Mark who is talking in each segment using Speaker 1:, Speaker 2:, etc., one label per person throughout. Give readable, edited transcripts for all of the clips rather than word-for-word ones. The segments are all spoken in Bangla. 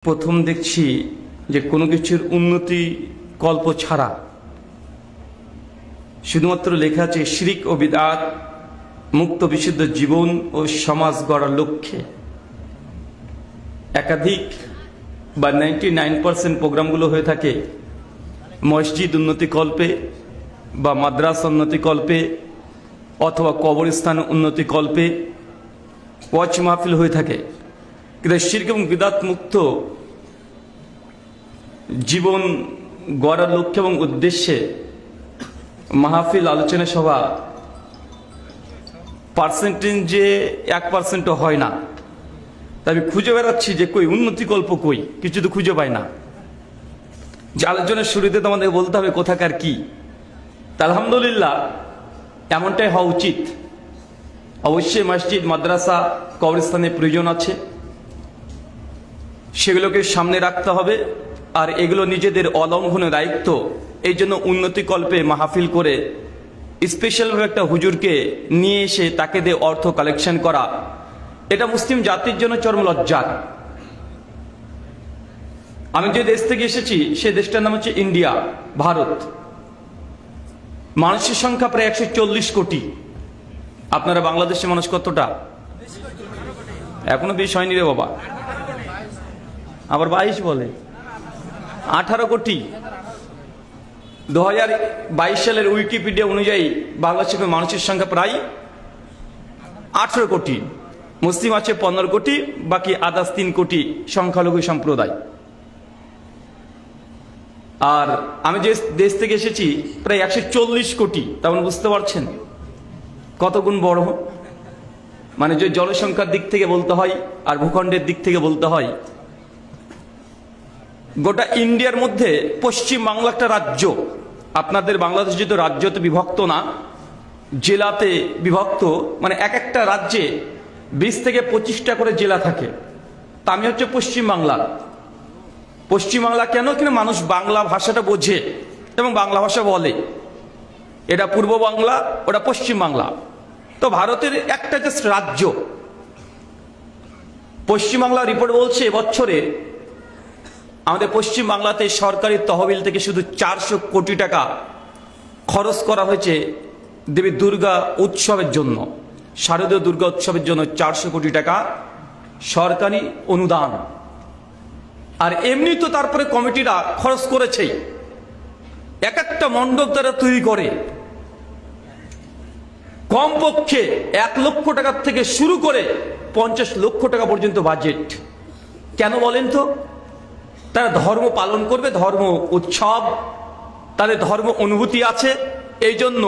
Speaker 1: প্রথম দেখছি যে কোনো কিছুর উন্নতি কল্প ছাড়া শুধুমাত্র লেখা আছে শিরিক ও বিদআত মুক্ত বিশুদ্ধ জীবন ও সমাজ গড়ার লক্ষ্যে একাধিক বা 99% প্রোগ্রামগুলো হয়ে থাকে মসজিদ উন্নতি কল্পে বা মাদ্রাসা উন্নতি কল্পে অথবা কবরস্থান উন্নতি কল্পে ওয়াজ মাহফিল হয়ে থাকে। কিন্তু শিরক এবং বিদআত মুক্ত জীবন গড়ার লক্ষ্য এবং উদ্দেশ্যে মাহফিল আলোচনা সভা পার্সেন্টেজে 1%ও হয় না। তাই আমি খুঁজে বেড়াচ্ছি যে কই উন্নতি কল্প কই, কিছু তো খুঁজে পাই না। যে আলোচনার শুরুতে তো আমাদের বলতে হবে কোথাকার কি। তা আলহামদুলিল্লাহ এমনটাই হওয়া উচিত। অবশ্যই মসজিদ মাদ্রাসা কবরস্থানের প্রয়োজন আছে, সেগুলোকে সামনে রাখতে হবে। আর এগুলো নিজেদের অলঙ্ঘনের দায়িত্ব। এই জন্য উন্নতি কল্পে মাহফিল করে স্পেশালভাবে একটা হুজুরকে নিয়ে এসে তাকে দিয়ে অর্থ কালেকশন করা, এটা মুসলিম জাতির জন্য চরম লজ্জার। আমি যে দেশ থেকে এসেছি সে দেশটার নাম হচ্ছে ইন্ডিয়া, ভারত। মানুষের সংখ্যা প্রায় 140 কোটি। আপনারা বাংলাদেশের মানুষ কতটা? এখনো বেশ হয়নি রে বাবা, আবার 22 বলে। 18 কোটি। 2022 সালের উইকিপিডিয়া অনুযায়ী বাংলাদেশের মানুষের সংখ্যা প্রায় 18 কোটি। মুসলিম আছে 15 কোটি, বাকি আদার্স 3 কোটি সংখ্যালঘু সম্প্রদায়। আর আমি যে দেশ থেকে এসেছি প্রায় 140 কোটি। তেমন বুঝতে পারছেন কত গুণ বড়। মানে যে জনসংখ্যার দিক থেকে বলতে হয় আর ভূখণ্ডের দিক থেকে বলতে হয়, গোটা ইন্ডিয়ার মধ্যে পশ্চিম বাংলা একটা রাজ্য। আপনাদের বাংলাদেশ যেহেতু রাজ্যতে বিভক্ত না, জেলাতে বিভক্ত, মানে এক একটা রাজ্যে 20 থেকে 25টা করে জেলা থাকে। তা আমি হচ্ছে পশ্চিম বাংলা। পশ্চিম বাংলা কেন? কিন্তু মানুষ বাংলা ভাষাটা বোঝে এবং বাংলা ভাষা বলে। এটা পূর্ব বাংলা, ওটা পশ্চিম বাংলা। তো ভারতের একটা যে রাজ্য পশ্চিম বাংলা, রিপোর্ট বলছে এবছরে আমাদের পশ্চিম বাংলাতে সরকারি তহবিল থেকে শুধু 400 কোটি টাকা খরচ করা হয়েছে দেবী দুর্গা উৎসবের জন্য। শারদীয় দুর্গা উৎসবের জন্য 400 কোটি টাকা সরকারি অনুদান। আর এমনি তো তারপরে কমিটিরা খরচ করেছেই। এক একটা মণ্ডপ তারা তৈরি করে কমপক্ষে 1 লক্ষ টাকার থেকে শুরু করে 50 লক্ষ টাকা পর্যন্ত বাজেট। কেন বলেন তো? তারা ধর্ম পালন করবে, ধর্ম উৎসব, তাদের ধর্ম অনুভূতি আছে, এই জন্য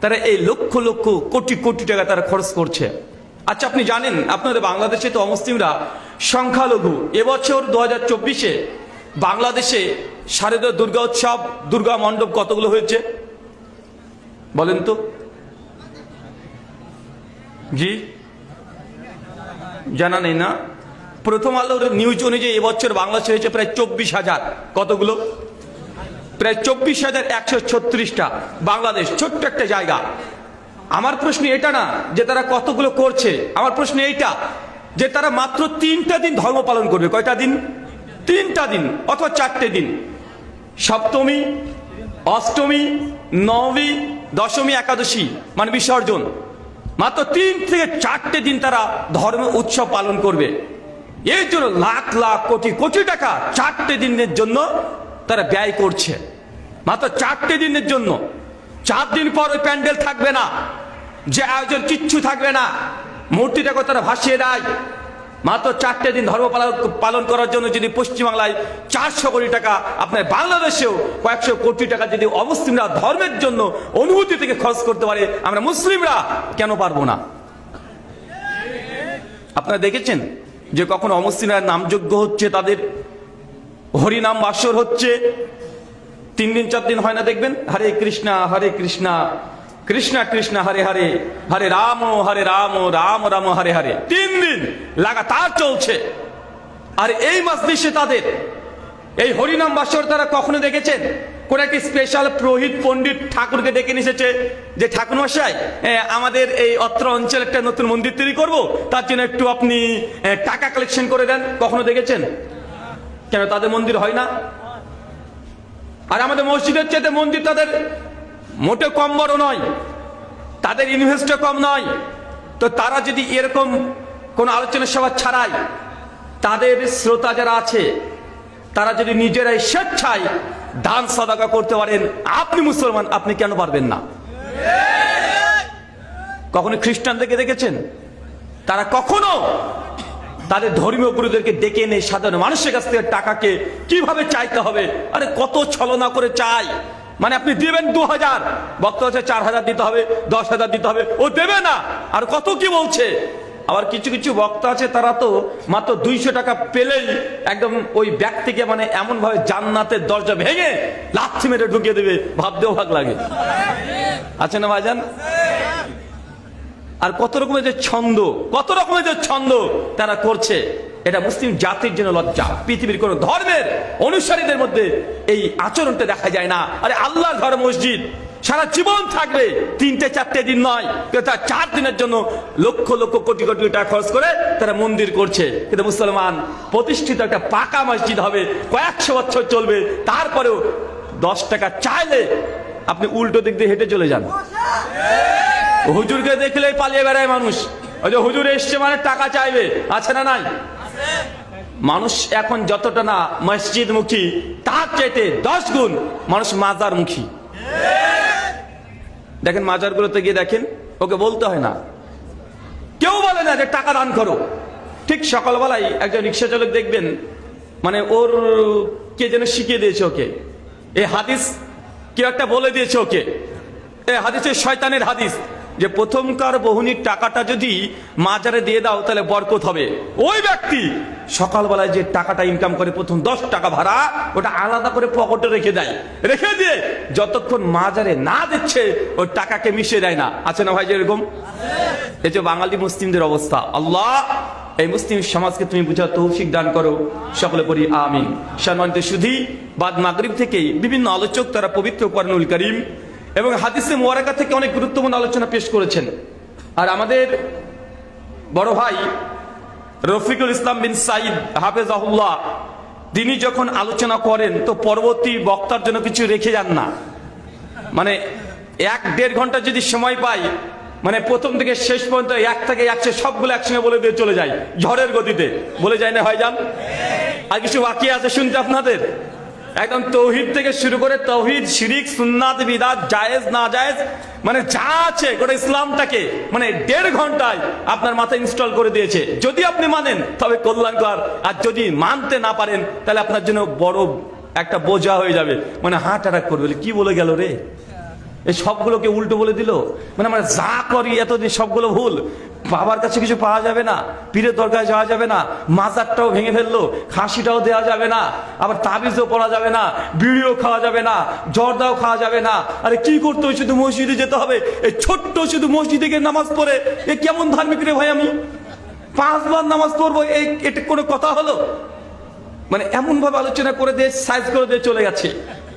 Speaker 1: তারা এই লক্ষ লক্ষ কোটি কোটি টাকা তারা খরচ করছে। আচ্ছা, আপনি জানেন আপনাদের বাংলাদেশে তো অমুসলিমরা সংখ্যালঘু। এবছর 2024-এ বাংলাদেশে শারদীয় দুর্গা উৎসব, দুর্গা মণ্ডপ কতগুলো হয়েছে বলেন তো? জি জানা নেই না? প্রথম আলোর নিউজ অনুযায়ী এবছর বাংলাদেশে হয়েছে প্রায় 24,000। কতগুলো? প্রায় 24,136টা। বাংলাদেশ ছোট্ট একটা জায়গা। আমার প্রশ্ন এটা না যে তারা কতগুলো করছে, আমার প্রশ্ন এইটা যে তারা মাত্র 3টা দিন ধর্ম পালন করবে। কয়টা দিন? 3টা দিন অথবা 4টে দিন। সপ্তমী, অষ্টমী, নবমী, দশমী, একাদশী মানে বিসর্জন। মাত্র 3 থেকে 4টে দিন তারা ধর্ম উৎসব পালন করবে। এর জন্য লাখ লাখ কোটি কোটি টাকা 4টে দিনের জন্য তারা ব্যয় করছে। মাত্র 4টে দিনের জন্য। 4 দিন পর ওই প্যান্ডেল থাকবে না, যে আয়োজন কিচ্ছু থাকবে না, মূর্তিটাকে তারা ভাসিয়ে দেয়। মাত্র 4টে দিন ধর্ম পালন করার জন্য যদি পশ্চিমবাংলায় 400 কোটি টাকা, আপনার বাংলাদেশেও কয়েকশো কোটি টাকা যদি অমুসলিমরা ধর্মের জন্য অনুভূতি থেকে খরচ করতে পারে, আমরা মুসলিমরা কেন পারবো না? আপনারা দেখেছেন যে কখন অমুসলিমরা নামযজ্ঞ হচ্ছে, তাদের হরিনাম বাসর হচ্ছে, 3 দিন 4 দিন হয় না? দেখবেন হরে কৃষ্ণা কৃষ্ণ কৃষ্ণ হরে হরে, হরে রাম রাম রাম হরে হরে। 3 দিন লাগাতার চলছে। আর এই মজলিসে তাদের এই হরিনাম বাসর তারা কখনো দেখেছেন কোন একটি স্পেশাল পুরোহিত পণ্ডিত ঠাকুরকে ডেকে নিয়ে এসেছে যে ঠাকুর মশাই, আমাদের এই অত্র অঞ্চলে একটা নতুন মন্দির তৈরি করব, তার জন্য একটু আপনি টাকা কালেকশন করে দেন? কখনো দেখেছেন? কেন তাদের মন্দির হয় না? আর আমাদের মসজিদের চাইতে মন্দির তাদের মোটে কম বড় নয়, তাদের ইনভেস্টও কম নয়। তো তারা যদি এরকম কোন আলোচনা সভা ছাড়াই তাদের শ্রোতা যারা আছে তারা যদি নিজেরাই স্বেচ্ছায় দান সাদাকা করতে পারেন, আপনি মুসলমান, আপনি কেন পারবেন না? কখনো খ্রিস্টানদেরকে দেখেছেন? তারা কখনো তাদের ধর্মীয় গুরুদেরকে ডেকে এনে সাধারণ মানুষের কাছ থেকে টাকাকে কিভাবে চাইতে হবে, আরে কত ছলনা করে চাই। মানে আপনি দিবেন 2000, বক্তা হচ্ছে 4000 দিতে হবে, 10,000 দিতে হবে, ও দেবে না, আর কত কি বলছে। আবার কিছু কিছু বক্তা আছে তারা তো মাত্র 200 টাকা পেলেই একদম ওই ব্যক্তিকে মানে এমন ভাবে জান্নাতের দরজা ভেঙে লাথি মেরে ঢুকিয়ে দেবে, ভাবতেও ভাগ লাগে। আছে না ভাইজান? আর কত রকমের যে ছন্দ, কত রকমের যে ছন্দ তারা করছে, এটা মুসলিম জাতির জন্য লজ্জা। পৃথিবীর কোন ধর্মের অনুসারীদের মধ্যে এই আচরণটা দেখা যায় না। আরে আল্লাহর ঘর মসজিদ সারা জীবন থাকবে, 3-4 দিন নয়, তার 4 দিনের জন্য লক্ষ লক্ষ কোটি কোটি টাকা খরচ করে তারা মন্দির করছে। কিন্তু মুসলমান প্রতিষ্ঠিত একটা পাকা মসজিদ হবে, কয়েকশো বছর চলবে, তারপরেও 10 টাকা চাইলে আপনি উল্টো দিক দিয়ে হেঁটে চলে যান। হুজুরকে দেখলেই পালিয়ে বেড়ায় মানুষ, ওই যে হুজুর এসছে মানে টাকা চাইবে। আছে না নাই? মানুষ এখন যতটা না মসজিদ মুখী, তার চাইতে 10 গুণ মানুষ মাজার মুখী। দেখেন মাজারগুলোতে গিয়ে দেখেন, ওকে বলতে হয় না, কেউ বলে না যে টাকা দান করো। ঠিক সকালবেলায় একজন রিক্সা চালক দেখবেন, মানে ওর কে যেন শিখিয়ে দিয়েছে ওকে এই হাদিস, কেউ একটা বলে দিয়েছে ওকে এই হাদিসের শয়তানের হাদিস, যে প্রথমকার বহুনির টাকাটা যদি মাজারে দিয়ে দাও তাহলে বরকত হবে। ওই ব্যক্তি সকালবেলায় যে টাকাটা ইনকাম করে প্রথম 10 টাকা ভাড়া, ওটা আলাদা করে পকেটে রেখে দেয়, রেখে দিয়ে যতক্ষণ মাজারে না দিচ্ছে ওই টাকাকে মিশিয়ে দেয় না। আছে না ভাই এরকম? এই যে বাঙালি মুসলিমদের অবস্থা, আল্লাহ এই মুসলিম সমাজকে তুমি বুঝার তৌফিক দান করো, সকলে পড়ি আমিন। সম্মানিত সুধী, বাদ মাগরিব থেকেই বিভিন্ন আলোচক তারা পবিত্র কোরআনুল কারীম এবং হাদিসে মুবারাকা থেকে অনেক গুরুত্বপূর্ণ আলোচনা পেশ করেছেন। আর আমাদের বড় ভাই রফিকুল ইসলাম বিন সাইদ হাফেজাহুল্লাহ, তিনি যখন আলোচনা করেন তো পরবর্তী বক্তার জন্য কিছু রেখে যান না। মানে 1-1.5 ঘন্টা যদি সময় পাই, মানে প্রথম থেকে শেষ পর্যন্ত 1 থেকে 100 সবগুলো একসঙ্গে বলে দিয়ে চলে যায়, ঝড়ের গতিতে বলে যায় না ভাইজান? আর কিছু বাকি আছে শুনতে আপনাদের, একদম তৌহিদ থেকে শুরু করে তৌহিদ, শিরিক, সুন্নাত, বিদআত, জায়েজ না জায়েজ, মানে যা আছে গোটা ইসলামটাকে মানে 1.5 ঘন্টায় আপনার মাথায় ইনস্টল করে দিয়েছে। যদি আপনি মানেন তবে কল্যাণকর, আর যদি মানতে না পারেন তাহলে আপনার জন্য বড় একটা বোঝা হয়ে যাবে। মানে হার্ট অ্যাটাক করবে, কি বলে গেল রে, এই সবগুলোকে উল্টো বলে দিল। মানে আমরা যা করি এতদিন সবগুলো ভুল, বাবার কাছে কিছু পাওয়া যাবে না, পীরের দরকার যাওয়া যাবে না, মাজারটাও ভেঙে ফেললো, খাসিটাও দেওয়া যাবে না, আবার তাবিজও পড়া যাবে না, বিড়িও খাওয়া যাবে না, জর্দাও খাওয়া যাবে না। আরে কি করতে হয়, শুধু মসজিদে যেতে হবে। এই ছোট্ট শুধু মসজিদে গিয়ে নামাজ পড়ে এ কেমন ধার্মিক রে ভাই? আমি 5 বার নামাজ পড়বো, এটা কোনো কথা হলো? মানে এমন ভাবে আলোচনা করে দিয়ে সাইজ করে দিয়ে চলে গেছে,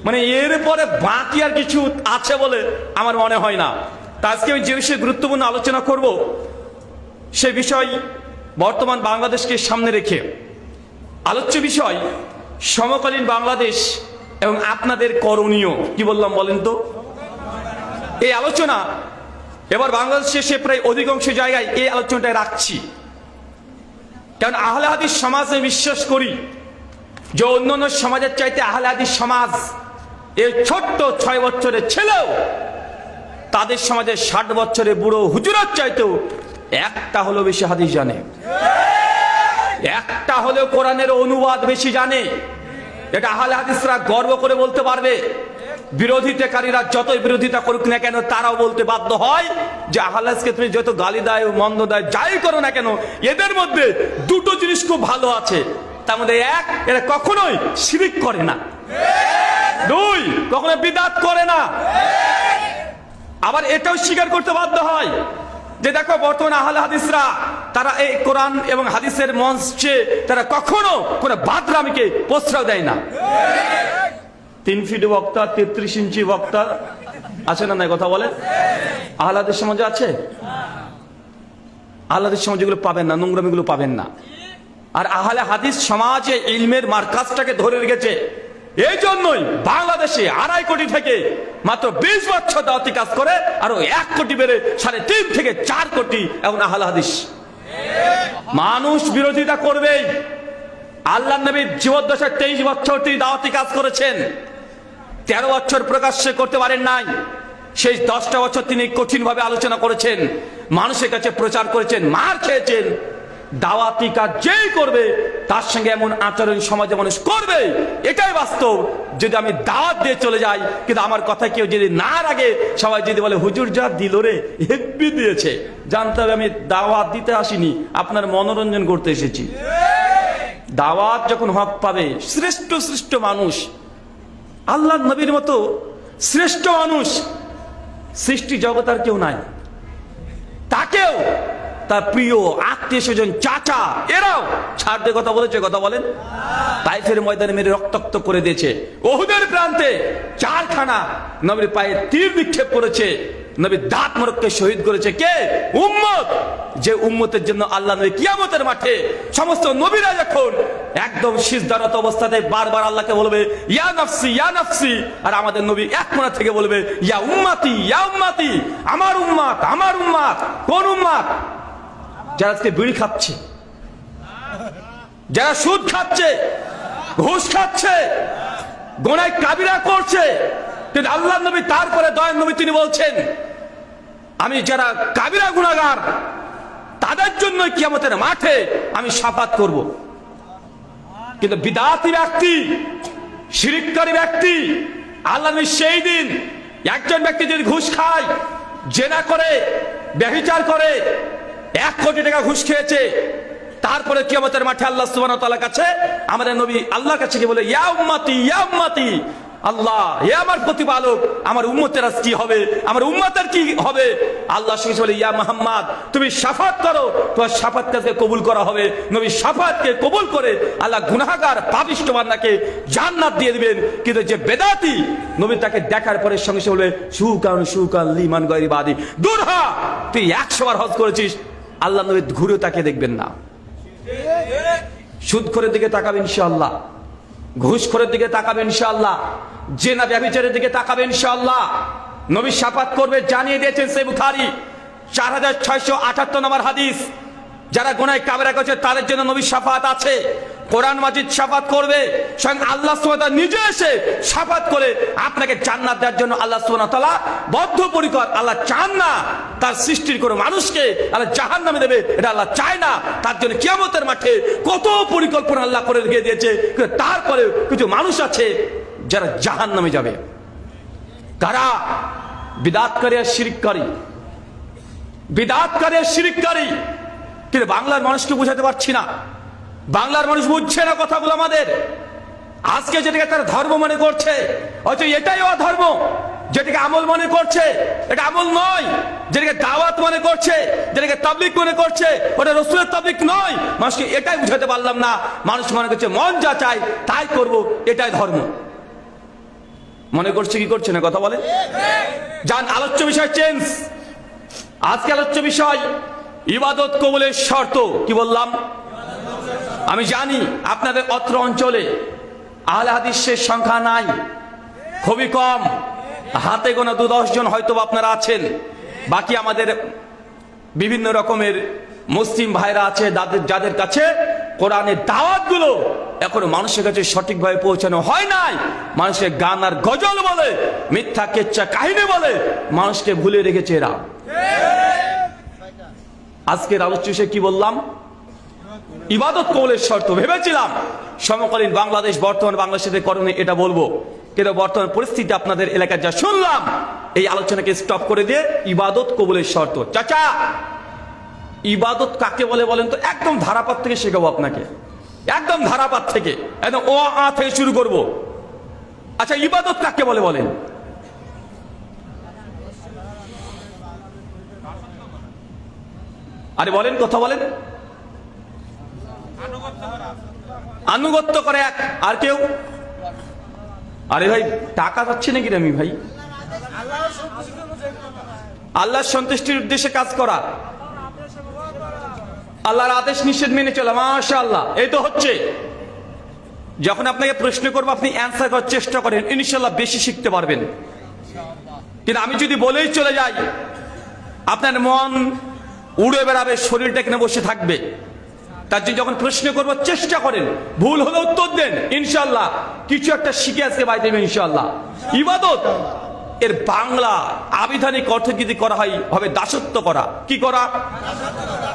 Speaker 1: মানে এরপরে বাকি আর কিছু আছে বলে আমার মনে হয় না। তা আজকে আমি যে বিষয়ে গুরুত্বপূর্ণ আলোচনা করব, সে বিষয় বর্তমান বাংলাদেশকে সামনে রেখে আলোচ্য বিষয় সমকালীন বাংলাদেশ এবং আপনাদের করণীয় কি। বললাম বলেন তো? এই আলোচনা এবার বাংলাদেশে সে প্রায় অধিকাংশ জায়গায় এই আলোচনাটায় রাখছি, কারণ আহলে হাদিস সমাজে বিশ্বাস করি যে অন্যান্য সমাজের চাইতে আহলে হাদিস সমাজ এই ছোট্ট 6 বছরের ছেলেও তাদের সমাজে 60 বছরের বুড়ো হুজুরের চাইতেও একটা হলো বেশি হাদিস জানে, একটা হলেও কোরআনের অনুবাদ বেশি জানে। এটা আহলে হাদিসরা গর্ব করে বলতে পারবে। বিরোধিতাকারীরা যতই বিরোধিতা করুক না কেন, তারাও বলতে বাধ্য হয় যে আহলে হাদিসকে তুমি যত গালি দেয়, মন্দ দেয়, যাই করো না কেন, এদের মধ্যে 2টো জিনিস খুব ভালো আছে। তার মধ্যে 1, এরা কখনোই শিরিক করে না, 2, কখনো বিদআত করে না। আবার এটাও স্বীকার করতে বাধ্য হয় যে দেখো বর্তমানে আহলে হাদিসরা তারা এই কোরআন এবং হাদিসের মঞ্চে তারা কখনো কোনো বাদরামিকে প্রশ্রয় দেয় না। 3 ফিট বক্তা, 33 ইঞ্চি বক্তা আছে না? নাই কথা বলে? আহলে হাদিস সমাজে আছে? আহলে হাদিস সমাজে এগুলো পাবেন না, নোংরামিগুলো পাবেন না। আর আহলে হাদিস সমাজে ইলমের মার্কাজটাকে ধরে রেখেছে। এই জন্যই বাংলাদেশে 2.5 কোটি থেকে মাত্র 20 বছর দাওয়াতি কাজ করে আরো 1 কোটি বেড়ে 3.5 থেকে 4 কোটি এখন আহলে হাদিস। মানুষ বিরোধিতা করবেই। আল্লাহ নবীর জীবদ্দশায় 23 বছর তিনি দাওয়াতি কাজ করেছেন, 13 বছর প্রকাশ্যে করতে পারেন নাই। সেই 10টা বছর তিনি কঠিনভাবে আলোচনা করেছেন, মানুষের কাছে প্রচার করেছেন, মার খেয়েছেন। দাওয়াতি কাজ যেই করবে তার সঙ্গে এমন আচরণ সমাজে মানুষ করবে, এটাই বাস্তব। যদি আমি দাওয়াত দিয়ে চলে যাই কিন্তু আমার কথা কেউ যদি না রাগে, সবাই যদি বলে হুজুর যা দিল রে হেব্বি দিয়েছে, জানতে হবে আমি দাওয়াত দিতে আসিনি, আপনার মনোরঞ্জন করতে এসেছি। দাওয়াত যখন হক পাবে, শ্রেষ্ঠ শ্রেষ্ঠ মানুষ, আল্লাহ নবীর মতো শ্রেষ্ঠ মানুষ সৃষ্টি জগৎ আর কেউ নাই, তাকেও তার প্রিয় আত্মীয় স্বজন চাচা এরাও ছাড় দিয়ে কথা বলেছে। কথা বলেন, তাইফের ময়দানে মেরে রক্তাক্ত করে দিয়েছে। ওহুদের প্রান্তে 4খানা নবীর পায়ে তীর নিক্ষেপ করেছে, নবী দাঁত মোড়ককে শহীদ করেছে। কে? উম্মত। যে উম্মতের জন্য আল্লাহ নবী কিয়ামতের মাঠে সমস্ত নবীরা যখন একদম সিজদারত অবস্থাতে বারবার আল্লাহকে বলবে ইয়া নাফসি ইয়া নাফসি, আর আমাদের নবী এক কোণা থেকে বলবে ইয়া উম্মতি ইয়া উম্মতি, আমার উম্মত আমার উম্মত। কোন উম্মত? যারা আজকে বিড়ি খাচ্ছে, যারা সুদ খাচ্ছে, ঘুষ খাচ্ছে, গুনাহ কাবিরা করছে, কিন্তু আল্লাহ নবী তারপরে দয়ার নবী তিনি বলছেন আমি যারা কাবিরা গুনাহগার তাদের জন্য কিয়ামতের মাঠে আমি শাফাত করব। কিন্তু বিদআতি ব্যক্তি, শিরককারী ব্যক্তি, আল্লাহ নবী সেই দিন একজন ব্যক্তি যদি ঘুষ খায়, জেনা করে, ব্যভিচার করে, 1 কোটি টাকা ঘুষ খেয়েছে, তারপরে কিয়ামতের মাঠে আল্লাহ সুবহানাহু ওয়া তাআলার কাছে আমাদের নবী আল্লাহর কাছে গিয়ে বলে ইয়া উম্মতি ইয়া উম্মতি, আল্লাহ হে আমার প্রতিপালক, আমার উম্মতের আজ কি হবে, আমার উম্মতের কি হবে? আল্লাহ সঙ্গে বলে ইয়া মুহাম্মদ তুমি শাফাত করো, তোমার শাফাত কাজকে কবুল করা হবে। নবী শাফাতকে কবুল করে আল্লাহ গুনাহগার পাপিষ্ঠ বান্দাকে জান্নাত দিয়ে দিবেন। কিন্তু যে বেদাতি, নবী তাকে দেখার পরে সঙ্গে সঙ্গে বলে সুকান সুকান লিমান গায়রি বাদি, দূর হ, তুই 100 বার হজ করেছিস, আল্লাহ নবী ঘুরে তাকে দেখবেন না। সুদখোরের দিকে তাকাবেন ইনশাআল্লাহ, ঘুষখোরের দিকে তাকাবেন ইনশাআল্লাহ, জেনা ব্যভিচারের দিকে তাকাবেন ইনশাআল্লাহ। নবী শাফাত করবে, জানিয়ে দিয়েছেন সহিহ বুখারী 4678 নম্বর হাদিস। যারা গুনাহ কাবিরা করেছে তাদের জন্য নবী শাফাত আছে। কোরআন মাজিদ শাফাত করবে, স্বয়ং আল্লাহ সুবহানাহু ওয়া তাআলা নিজে এসে শাফাত করে আপনাকে জান্নাত দেওয়ার জন্য আল্লাহ সুবহানাহু ওয়া তাআলা বদ্ধপরিকর। আল্লাহ চান না তার সৃষ্টির কোনো মানুষকে আল্লাহ জাহান্নামে দেবে, এটা আল্লাহ চায় না। তার জন্য কিয়ামতের মাঠে কত পরিকল্পনা আল্লাহ করে রেখে দিয়েছে, কিন্তু তারপরে কিছু মানুষ আছে যারা জাহান্নামে যাবে। কারা? বিদআতকারী আর শিরককারী, বিদআতকারী আর শিরককারী। কিন্তু বাংলার মানুষকে বোঝাতে পারছি না, বাংলার মানুষ বুঝছে না কথাগুলো আমাদের। আজকে যেটাকে তারা ধর্ম মনে করছে, হয়তো এটাই অধর্ম। যেটাকে আমল মনে করছে এটা আমল নয়, যেটাকে দাওয়াত মনে করছে, যেটাকে তাবলীগ মনে করছে ওটা রাসূলের তাবলীগ নয়। মানুষকে এটাই বুঝাতে পারলাম না। মানুষ মনে করছে মন যা চায় তাই করব, এটাই ধর্ম মনে করছে। কি করছে না কথা বলে? যান, আলোচ্য বিষয় চেঞ্জ। আজকে আলোচ্য বিষয় ইবাদত কবুলের শর্ত। কি বললাম? আমি জানি আপনাদের অত্র অঞ্চলে আহলে হাদিসের সংখ্যা নাই, খুবই কম, হাতে গোনা 2-10 জন হয়তো আপনারা আছেন। বাকি আমাদের বিভিন্ন রকমের মুসলিম ভাইরা আছে যাদের কাছে কোরআনের দাওয়াতগুলো এখনো মানুষের কাছে সঠিকভাবে পৌঁছানো হয় নাই। মানুষের গান আর গজল বলে, মিথ্যা কেচ্ছা কাহিনী বলে মানুষকে ভুলে রেখেছে এরা। আজকের আলোচ্য বিষয় কি বললাম? ইবাদত কবুলের শর্ত। ভেবেছিলাম সমকালীন বাংলাদেশ, বর্তমান বাংলাদেশের করণে এটা বলবো, কিন্তু বর্তমান পরিস্থিতি আপনাদের এলাকায় যা শুনলাম, এই আলোচনাকে স্টপ করে দিয়ে ইবাদত কবুলের শর্ত। চাচা, ইবাদত কাকে বলে বলেন তো? একদম ধারাপাত থেকে শেখাবো আপনাকে, একদম ধারাপাত থেকে, একদম ও আ থেকে শুরু করব। আচ্ছা, ইবাদত কাকে বলে বলেন? আরে বলেন, কথা বলেন। আনুগত্য করে এক, আর কেউ? আরে ভাই টাকা যাচ্ছে নাকি আমি ভাই? আল্লাহর সন্তুষ্টির উদ্দেশ্যে কাজ করা। আল্লাহর আদেশ নিষেধ মেনে চলা, মাশাআল্লাহ, এই তো হচ্ছে। যখন আপনাকে প্রশ্ন করবো আপনি অ্যান্সার করার চেষ্টা করেন, ইনশাআল্লাহ বেশি শিখতে পারবেন। কিন্তু আমি যদি বলেই চলে যাই, আপনার মন উড়ে বেড়াবে, শরীরটা এখানে বসে থাকবে। তার জন্য যখন প্রশ্ন করবো চেষ্টা করেন, ভুল হলে উত্তর দেন, ইনশাআল্লাহ কিছু একটা শিখে আজকে বাইরে দেবেন ইনশাআল্লাহ। ইবাদত এর বাংলা আবিধানিক অর্থ যদি করা হয় হবে দাসত্ব করা। কি করা?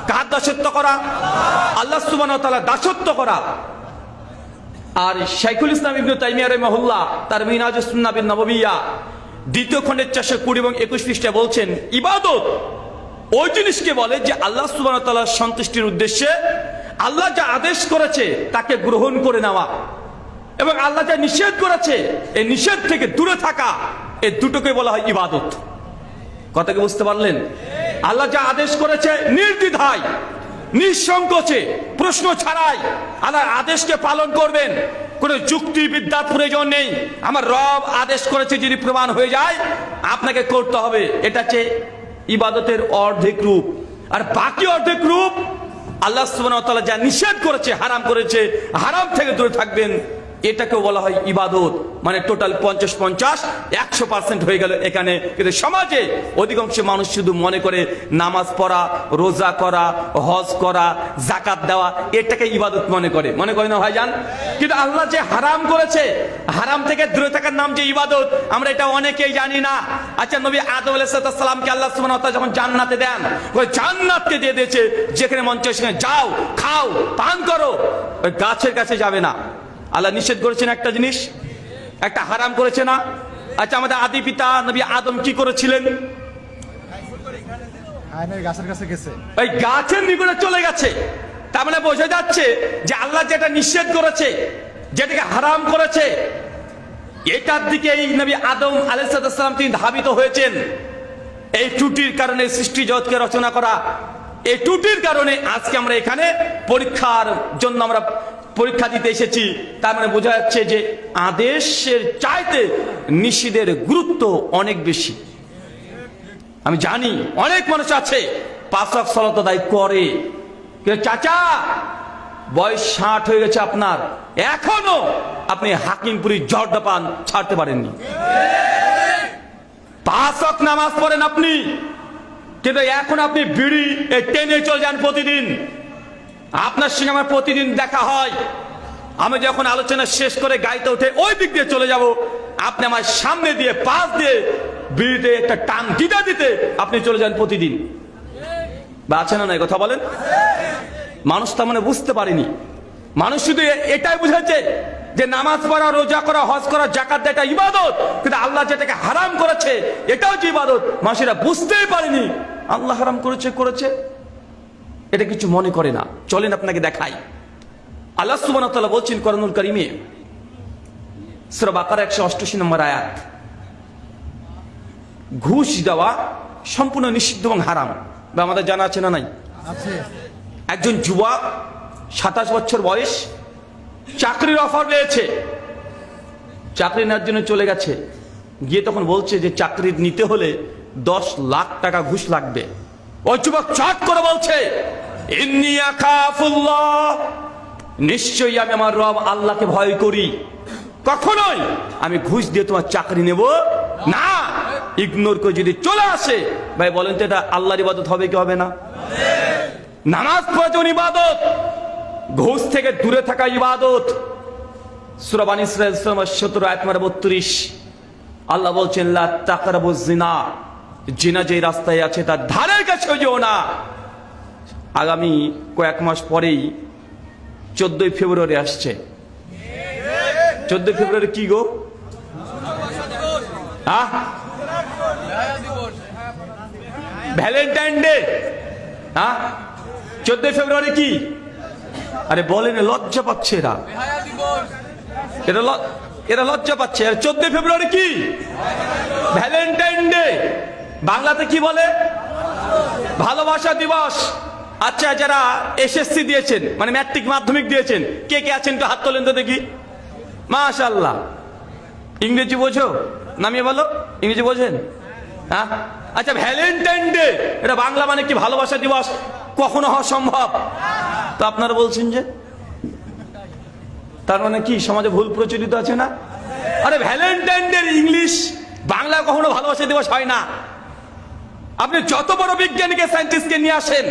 Speaker 1: কার দাসত্ব করা? আল্লাহ সুবহানাহু ওয়া তাআলার দাসত্ব করা। আর শাইখুল ইসলাম ইবনে তাইমিয়া রাহিমাহুল্লাহ তার মিনহাজুস সুন্নাহ বিন নববিয়্যা দ্বিতীয় খণ্ডের 420 এবং 21 পৃষ্ঠায় বলছেন, ইবাদত ওই জিনিসকে বলে যে আল্লাহ সুবহানাহু ওয়া তাআলার সন্তুষ্টির উদ্দেশ্যে আল্লাহ যা আদেশ করেছে তাকে গ্রহণ করে নেওয়া, এবং আল্লাহ যা নিষেধ করেছে এই নিষেধ থেকে দূরে থাকা, এই দুটোকে বলা হয় ইবাদত। কথা কি বুঝতে পারলেন? আল্লাহ যা আদেশ করেছে নির্দ্বিধায়, নিঃসংকোচে, প্রশ্ন ছাড়াই আল্লাহর আদেশকে পালন করবেন। কোনো যুক্তি বিদ্যার প্রয়োজন নেই। আমার রব আদেশ করেছে যদি প্রমাণ হয়ে যায় আপনাকে করতে হবে। এটা হচ্ছে ইবাদতের অর্ধেক রূপ। আর বাকি অর্ধেক রূপ আল্লাহ সুবহানাহু ওয়া তাআলা যা নিষেধ করেছে, হারাম করেছে, হারাম থেকে দূরে থাকবেন, এটাকেও বলা হয় ইবাদত। মানে টোটাল 50-50 100% হয়ে গেল এখানে। কিন্তু সমাজে অধিকাংশ মানুষ শুধু মনে করে নামাজ পড়া, রোজা করা, হজ করা, যাকাত দেওয়া এটাকে ইবাদত মনে করে না ভাইজান? কিন্তু আল্লাহ যে হারাম করেছে, হারাম থেকে দূরে থাকার নাম যে ইবাদত, আমরা এটা অনেকেই জানি না। আচ্ছা, নবী আদম আলাইহিস সালামকে আল্লাহ সুবহানাহু ওয়া তাআলা যখন জান্নাতে দেন, ওই জান্নাতকে দিয়ে দিয়েছে, যেখানে মন চায় সেখানে যাও, খাও, পান করো, ওই গাছের কাছে যাবে না। আল্লাহ নিষেধ করেছেন একটা জিনিস, একটা হারাম করেছে না? আচ্ছা, আমাদের আদি পিতা নবী আদম কি করেছিলেন?
Speaker 2: গাছের কাছে গেছে,
Speaker 1: ওই গাছের নিকটে চলে গেছে। তার মানে বোঝা যাচ্ছে যে আল্লাহ যেটা নিষেধ করেছে, যেটাকে হারাম করেছে, এটার দিকে এই নবী আদম আলাইহিস সালাম তিনি ধাবিত হয়েছেন। এই ত্রুটির কারণে সৃষ্টি জগৎকে রচনা করা, এই ত্রুটির কারণে আজকে আমরা এখানে পরীক্ষার জন্য আমরা পরীক্ষা দিতে এসেছি। তার মানে বোঝা যাচ্ছে যে আদেশের চাইতে নিষেধের গুরুত্ব অনেক বেশি। আমি জানি অনেক মানুষ আছে 5 ওয়াক্ত সালাত আদায় করে, কিন্তু চাচা বয়স 60 হয়ে গেছে আপনার, এখনো আপনি হাকিমপুরি জর্দা পান ছাড়তে পারেননি। 5 ওয়াক্ত নামাজ পড়েন আপনি, কিন্তু এখন আপনি বিড়ি টেনে চলে যান প্রতিদিন। আপনার সঙ্গে আমার প্রতিদিন দেখা হয়, আমি যখন আলোচনা শেষ করে গাড়িতে উঠে ওই দিক দিয়ে চলে যাব, আপনি আমার সামনে দিয়ে পাশ দিয়ে বিড়িতে একটা টান দিতে দিতে আপনি চলে যান প্রতিদিন। বা আছে না নাই কথা বলেন? মানুষ তার মানে বুঝতে পারেনি। মানুষ শুধু এটাই বুঝেছে যে নামাজ পড়া, রোজা করা, হজ করা, যাকাত দেওয়া এটা ইবাদত, কিন্তু আল্লাহ যেটাকে হারাম করেছে এটাও যে ইবাদত, মানুষেরা বুঝতেই পারেনি। আল্লাহ হারাম করেছে এটা কিছু মনে করে না। চলেন আপনাকে দেখাই। আল্লাহ সুবহানাহু ওয়া তাআলা বলছেন কোরআনুল কারীমে, সূরা বাকারা 188 নম্বর আয়াত, ঘুষ দেওয়া সম্পূর্ণ নিষিদ্ধ এবং হারাম। বা আমাদের জানা আছে না নাই?
Speaker 2: আছে।
Speaker 1: একজন যুবক 27 বছর বয়স, চাকরির অফার পেয়েছে, চাকরি নেওয়ার জন্য চলে গেছে। গিয়ে তখন বলছে যে চাকরি নিতে হলে 10 লাখ টাকা ঘুষ লাগবে। ওই যুবক চট করে বলছে, ইন্নী আখাফুল্লাহ, নিশ্চয়ই আমি আমার রব আল্লাহকে ভয় করি, কখনোই আমি ঘুষ দিয়ে তোমার চাকরি নেব না। ইগনোর করে যদি চলে আসে, ভাই বলেন তো এটা আল্লাহর ইবাদত হবে কি হবে না? নামাজ পড়া যেমন ইবাদত, ঘুষ থেকে দূরে থাকা ইবাদত। সূরা বানী ইসরাঈল 17 আয়াত নম্বর 32 আল্লাহ বলছেন, লা তাকরাবুজ জিনা, জিনা যে রাস্তায় আছে তার ধারের কাছেও যেও না। আগামী কয়েক মাস পরেই 14 ফেব্রুয়ারি আসছে। 14 ফেব্রুয়ারি কি গো? Valentine day. 14 ফেব্রুয়ারি কি? আরে বলেন, লজ্জা পাচ্ছে এরা, এরা লজ্জা পাচ্ছে। আর 14 ফেব্রুয়ারি কি? Valentine day. বাংলাতে কি বলে? ভালোবাসা দিবস। আচ্ছা, যারা এসএসসি দিয়েছেন, মানে ম্যাট্রিক মাধ্যমিক দিয়েছেন, কে কে আছেন একটু হাত তোলেন তো দেখি। মাশাআল্লাহ। ইংরেজি বোঝো? নামিয়ে বলো, ইংরেজি বোঝেন? আচ্ছা, ভ্যালেন্টাইন ডে এটা বাংলা মানে কি? ভালোবাসা দিবস। কখনো হওয়া সম্ভব? তো আপনারা বলছেন যে, তার মানে কি সমাজে ভুল প্রচলিত আছে না? আরে ভ্যালেন্টাইন ডে ইংলিশ বাংলা কখনো ভালোবাসা দিবস হয় না। আপনি যত বড় বিজ্ঞানীকে সায়েন্টিস্টকে নিয়ে আসেন,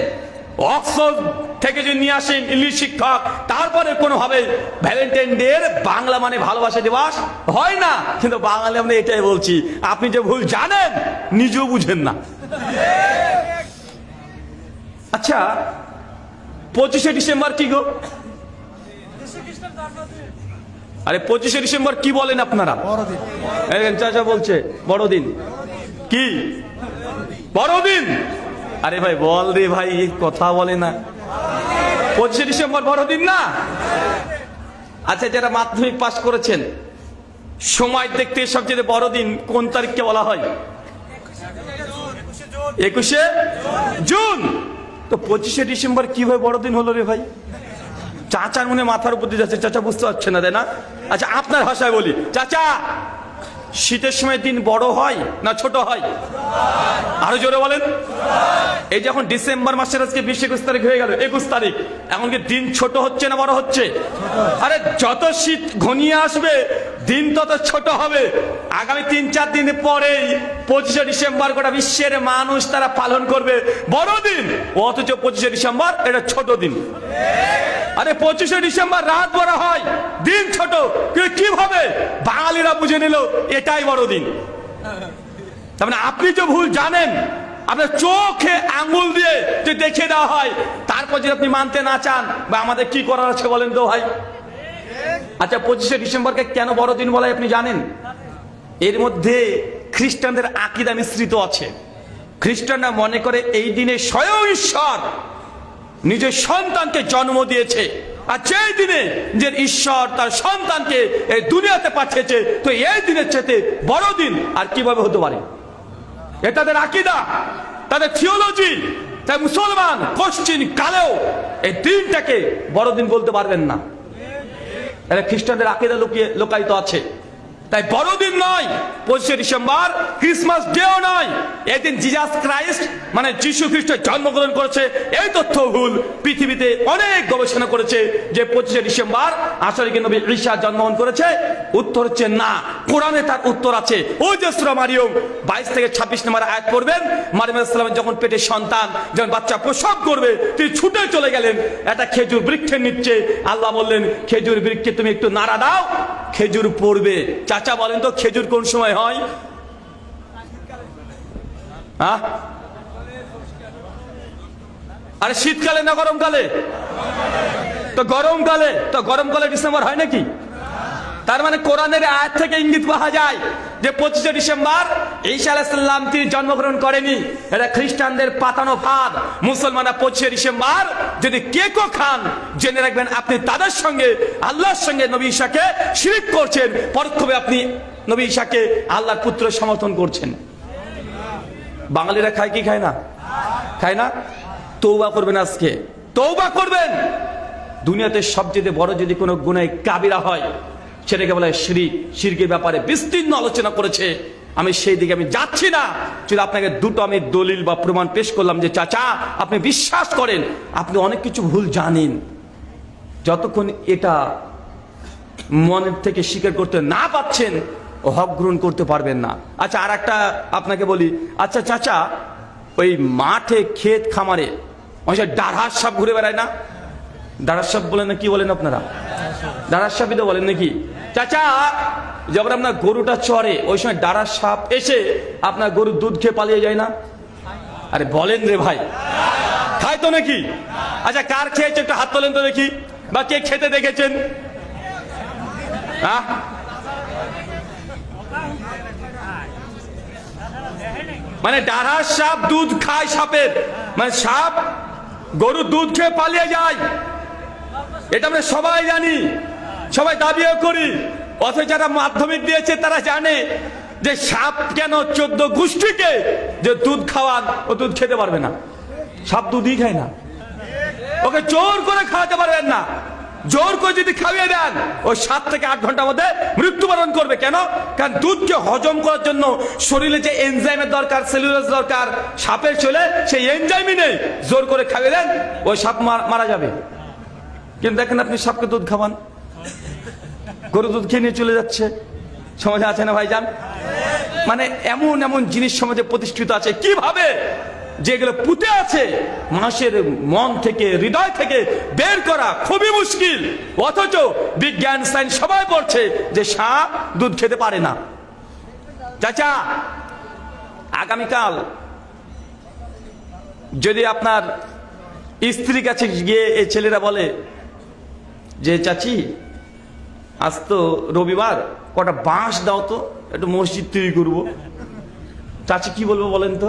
Speaker 1: অক্সফোর্ড থেকে যে নিয়ে আসেন ইংলিশ শিক্ষক, তারপরে কোনোভাবে ভ্যালেন্টাইন ডে এর বাংলা মানে ভালোবাসা দিবস হয় না। কিন্তু বাঙালি আমরা এটাই বলছি, আপনি যে ভুল জানেন নিজেও বুঝেন না। আচ্ছা 25শে ডিসেম্বর কি গো? আরে 25শে ডিসেম্বর কি বলেন আপনারা? চাচা বলছে বড়দিন। কি বড়দিন? আরে ভাই বল রে ভাই, এই কথা বলে না। 25শে ডিসেম্বর বড়দিন না? আচ্ছা যারা মাধ্যমিক পাস করেছেন, সময় দেখতে সবচেয়ে বড়দিন কোন তারিখকে বলা হয়? 21শে জুন। তো 25শে ডিসেম্বর কিভাবে বড়দিন হলো রে ভাই? চাচার মনে মাথার উপর দিয়ে যাচ্ছে, চাচা বুঝতে পারছে না, তাই না? আচ্ছা আপনার ভাষায় বলি, চাচা শীতের সময় দিন বড় হয় না ছোট হয়? আরো জোরে বলেন। এই যখন ডিসেম্বর মাসের আজকে 20-21 তারিখ হয়ে গেল, 21 তারিখ, এখন কি দিন ছোট হচ্ছে না বড় হচ্ছে? আরে যত শীত ঘনিয়ে আসবে দিন তত ছোট হবে। আগামী 3-4 দিন পরেই 25শে ডিসেম্বর গোটা বিশ্বের মানুষ তারা পালন করবে বড়দিন, অথচ 25শে ডিসেম্বর এটা ছোট দিন। আরে 25শে ডিসেম্বর রাত বড় হয়, দিন ছোট, কিভাবে? বাঙালিরা বুঝে নিল এটাই বড়দিন। তার মানে আপনি যে ভুল জানেন, আপনার চোখে আঙ্গুল দিয়ে যে দেখে দেওয়া হয়, তারপর যদি আপনি মানতে না চান, বা আমাদের কি করার আছে বলেন তো ভাই? আচ্ছা 25শে ডিসেম্বরকে কেন বড়দিন বলা হয় আপনি জানেন? এর মধ্যে খ্রিস্টানদের আকীদা মিশ্রিত আছে। খ্রিস্টানরা মনে করে এই দিনে স্বয়ং ঈশ্বর নিজের সন্তানকে জন্ম দিয়েছে, আর যেই দিনে যে ঈশ্বর তার সন্তানকে এই দুনিয়াতে পাঠিয়েছে, তো এই দিনের চেয়ে বড় দিন আর কিভাবে হতে পারে? এটা তাদের আকীদা, তাদের থিওলজি। তাই মুসলমান পশ্চিম কালেও এই দিনটাকে বড়দিন বলতে পারবেন না। এটা খ্রিস্টানদের আকীদা লোকায়িত আছে। তাই বড়দিন নয় 25শে ডিসেম্বর, ক্রিসমাস ডেও নয়। এদিন জিজাস ক্রাইস্ট মানে যীশু খ্রিস্ট জন্মগ্রহণ করেছে, এই তথ্য ভুল। পৃথিবীতে অনেক গবেষণা করেছে যে 25শে ডিসেম্বর আসলে কি নবী ঈসা জন্মগ্রহণ করেছে। উত্তর হচ্ছে না, কোরআনে তার উত্তর আছে। ওই যে সূরা মারিয়ম 22 থেকে 26 নম্বর আয়াত পড়বেন। মারিয়ম আলাইহিস সালামের যখন পেটে সন্তান, যখন বাচ্চা প্রসব করবে, তিনি ছুটে চলে গেলেন একটা খেজুর বৃক্ষের নিচে। আল্লাহ বললেন, খেজুর বৃক্ষে তুমি একটু নাড়া দাও, খেজুর পড়বে। চাচা বলেন তো খেজুর কোন সময় হয়? আরে শীতকালে না গরমকালে? তো গরমকালে। তো গরমকালে ডিসেম্বর হয় নাকি? তার মানে কোরআনের আয়াত থেকে ইঙ্গিত পাওয়া যায় যে 25শে ডিসেম্বর ঈসা আলাইহিস সালাম তিনি জন্মগ্রহণ করেনি। এটা খ্রিস্টানদের পাতানো ফাঁদ। মুসলমানরা 25শে ডিসেম্বর যদি কেকও খান, জেনে রাখবেন আপনি তাদের সঙ্গে, আল্লাহর সঙ্গে নবী ঈসাকে শিরক করছেন। পরোক্ষভাবে আপনি নবী ঈসাকে আল্লাহর পুত্র সমর্থন করছেন। বাঙালিরা খায় কি খায় না? খায় না? তওবা করবেন, আজকে তওবা করবেন। দুনিয়াতে সবচেয়ে বড় যদি কোনো গুনাহ কাবিরা হয়, সেটাকে বলা হয় শিরক। শিরকের ব্যাপারে বিস্তীর্ণ আলোচনা করেছে, আমি সেই দিকে আমি যাচ্ছি না। যদি আপনাকে দুটো আমি দলিল বা প্রমাণ পেশ করলাম যে চাচা আপনি বিশ্বাস করেন, আপনি অনেক কিছু ভুল জানেন, যতক্ষণ এটা মনের থেকে স্বীকার করতে না পাচ্ছেন হক গ্রহণ করতে পারবেন না। আচ্ছা আর একটা আপনাকে বলি, আচ্ছা চাচা ওই মাঠে ক্ষেত খামারে অনেক ডারহাস সাপ ঘুরে বেড়ায় না? ডারহাস সাপ বলেন না, কি বলেন আপনারা? ডারহাস সাপই তো বলেন নাকি? চাচা যখন আপনার গরুটা চড়ে, ওই সময় ডারহাস সাপ এসে আপনার গরুর দুধ খেয়ে পালিয়ে যায় না? আরে বলেন রে ভাই, খায় তো নাকি? আচ্ছা কার খেয়েছে একটু হাত তোলেন তো দেখি, বা কে খেতে দেখেছেন? মানে ডারহাস সাপ দুধ খায় সাপের, মানে সাপ গরুর দুধ খেয়ে পালিয়ে যায়, এটা আমরা সবাই জানি, সবাই দাবিও করি। অথচ যারা মাধ্যমিক দিয়েছে তারা জানে যে সাপ কেন 14 গোষ্ঠীকে যে দুধ খাওয়ান, ও দুধ খেতে পারবে না। সাপ দুধই খায় না, ওকে জোর করে খাওয়াতে পারবেন না। জোর করে যদি খাইয়ে দেন ওই 7 থেকে 8 ঘন্টার মধ্যে মৃত্যুবরণ করবে। কেন? কারণ দুধকে হজম করার জন্য শরীরে যে এনজাইমের দরকার, সেলুলোজ দরকার, সাপের চলে সেই এনজাইমই নেই। জোর করে খাইয়ে দেন ওই সাপ মারা যাবে। কিন্তু দেখেন আপনি সাপকে দুধ খাওয়ান, গরু দুধ খেয়ে নিয়ে চলে যাচ্ছে। সমাজে আছে না ভাইজান? মানে এমন এমন জিনিস সমাজে প্রতিষ্ঠিত আছে, কিভাবে যেগুলো পুঁতে আছে মানুষের মন থেকে, হৃদয় থেকে বের করা খুবই মুশকিল। অথচ বিজ্ঞান সায়েন্স সবাই বলছে যে সাপ দুধ খেতে পারে না। চাচা, আগামীকাল যদি আপনার স্ত্রীর কাছে গিয়ে এই ছেলেরা বলে যে চাচি আজ তো রবিবার, কটা বাঁশ দাও তো, একটু মসজিদ তৈরি করবো, চাচি কি বলবো বলেন তো?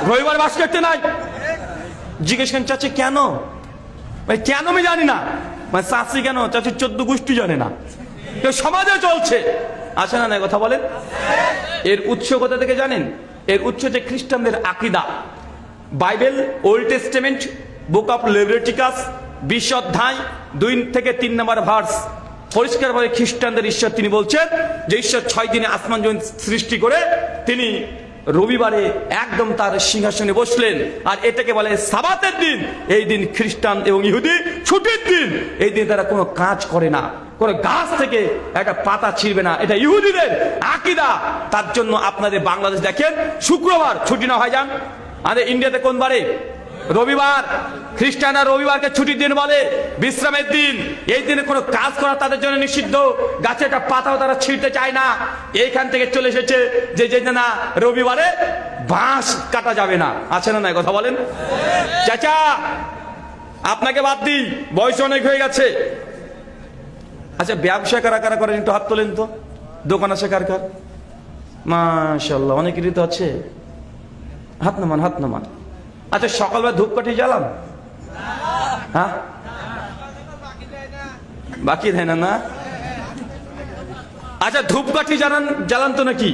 Speaker 1: রবিবার বাঁশ কাটতে নাই। জিজ্ঞেস করেন চাচি কেন? ভাই কেন আমি জানি না। মানে চাচি কেন? চাচি 14 গোষ্ঠী জানে না। সমাজে চলছে, আছে না? কথা বলেন। এর উৎস কোথা থেকে জানেন? এর উৎস যে খ্রিস্টানদের আকীদা। Bible Old Testament book of Leviticus 20 অধ্যায় 2 থেকে 3 নম্বর ভার্স পরিষ্কারভাবে খ্রিস্টানদের ঈশ্বর তিনি বলছেন যে ঈশ্বর 6 দিনে আসমান জমিন সৃষ্টি করে তিনি রবিবারে একদম তার সিংহাসনে বসলেন। আর এটাকে বলে সাবাতের দিন। এই দিন খ্রিস্টান এবং ইহুদি ছুটির দিন। এই দিন তারা কোনো কাজ করে না, কোনো গাছ থেকে একটা পাতা ছিঁড়বে না। এটা ইহুদিদের আকীদা। তার জন্য আপনাদের বাংলাদেশ দেখেন শুক্রবার ছুটি না হয় যান। আমাদের ইন্ডিয়াতে কোন বারে? রবিবার। খ্রিস্টানরা রবিবারকে ছুটির দিন বলে, বিশ্রামের দিন। এই দিনে কোনো কাজ করা তাদের জন্য নিষিদ্ধ। গাছে একটা পাতাও তারা ছিঁড়তে চায় না। এইখান থেকে চলে এসেছে যে না রবিবারে বাঁশ কাটা যাবে না। আছে না? কথা বলেন। চাচা আপনাকে বাদ দিই, বয়স অনেক হয়ে গেছে। আচ্ছা ব্যবসা কারা কারা করেন একটু হাত তোলেন তো। দোকান আছে কার কার? মাশাআল্লাহ, অনেকেরই তো আছে। হাত নামান, হাত নামান। আচ্ছা সকালবেলা ধূপকাঠি জ্বালান? হ্যাঁ, বাকি দেয় না? আচ্ছা ধূপকাঠি জ্বালান তো নাকি?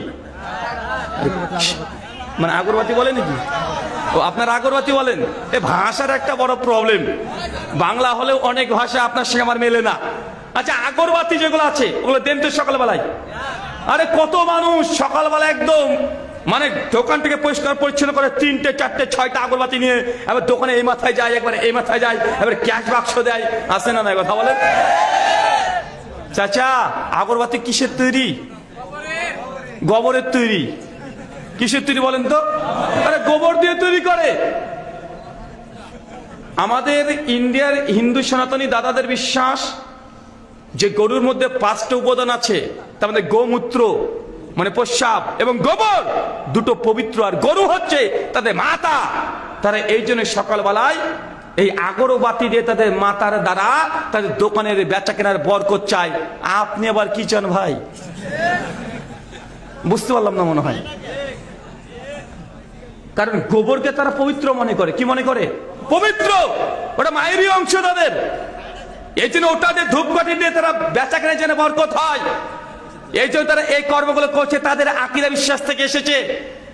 Speaker 1: মানে আগরবাতি বলে নাকি? ও আপনারা আগরবাতি বলেন। এ ভাষার একটা বড় প্রবলেম। বাংলা হলেও অনেক ভাষা আপনার সঙ্গে আমার মেলে না। আচ্ছা আগরবাতি যেগুলো আছে ওগুলো দেন তো সকালবেলায়। আরে কত মানুষ সকালবেলা একদম মানে দোকানটাকে পরিষ্কার পরিচ্ছন্ন করে 3টে 4টে 6টা আগরবাতি নিয়ে এবার দোকানে এই মাথায় যায়, একবার এই মাথায় যায়, এবার ক্যাশ বাক্স দেয়। আসে না? কথা বলেন। চাচা আগরবাতি কিসের তৈরি? গোবরের তৈরি। কিসের তৈরি বলেন তো? আরে গোবর দিয়ে তৈরি করে। আমাদের ইন্ডিয়ার হিন্দু সনাতনী দাদাদের বিশ্বাস যে গরুর মধ্যে 5টা উপাদান আছে। তার মধ্যে গোমূত্র মানে প্রস্রাব এবং গোবর দুটো পবিত্র, আর গরু হচ্ছে তাদের মাতা। তারা এই জন্য সকালবেলায় এই আগরবাতি দিয়ে তাদের মাতার দ্বারা তাদের দোকানের বেচা কেনার বরকত চায়। আপনি আবার কি চান ভাই? বুঝতে পারলাম না মনে হয়। কারণ গোবরকে তারা পবিত্র মনে করে। কি মনে করে? পবিত্র। ওটা মায়েরই অংশ তাদের। এই জন্য ওটা দিয়ে ধূপকাঠি দিয়ে তারা বেচা কেনার জন্য বরকত হয়। এই জন্য তারা এই কর্মগুলো করছে, তাদের আকীদা বিশ্বাস থেকে এসেছে।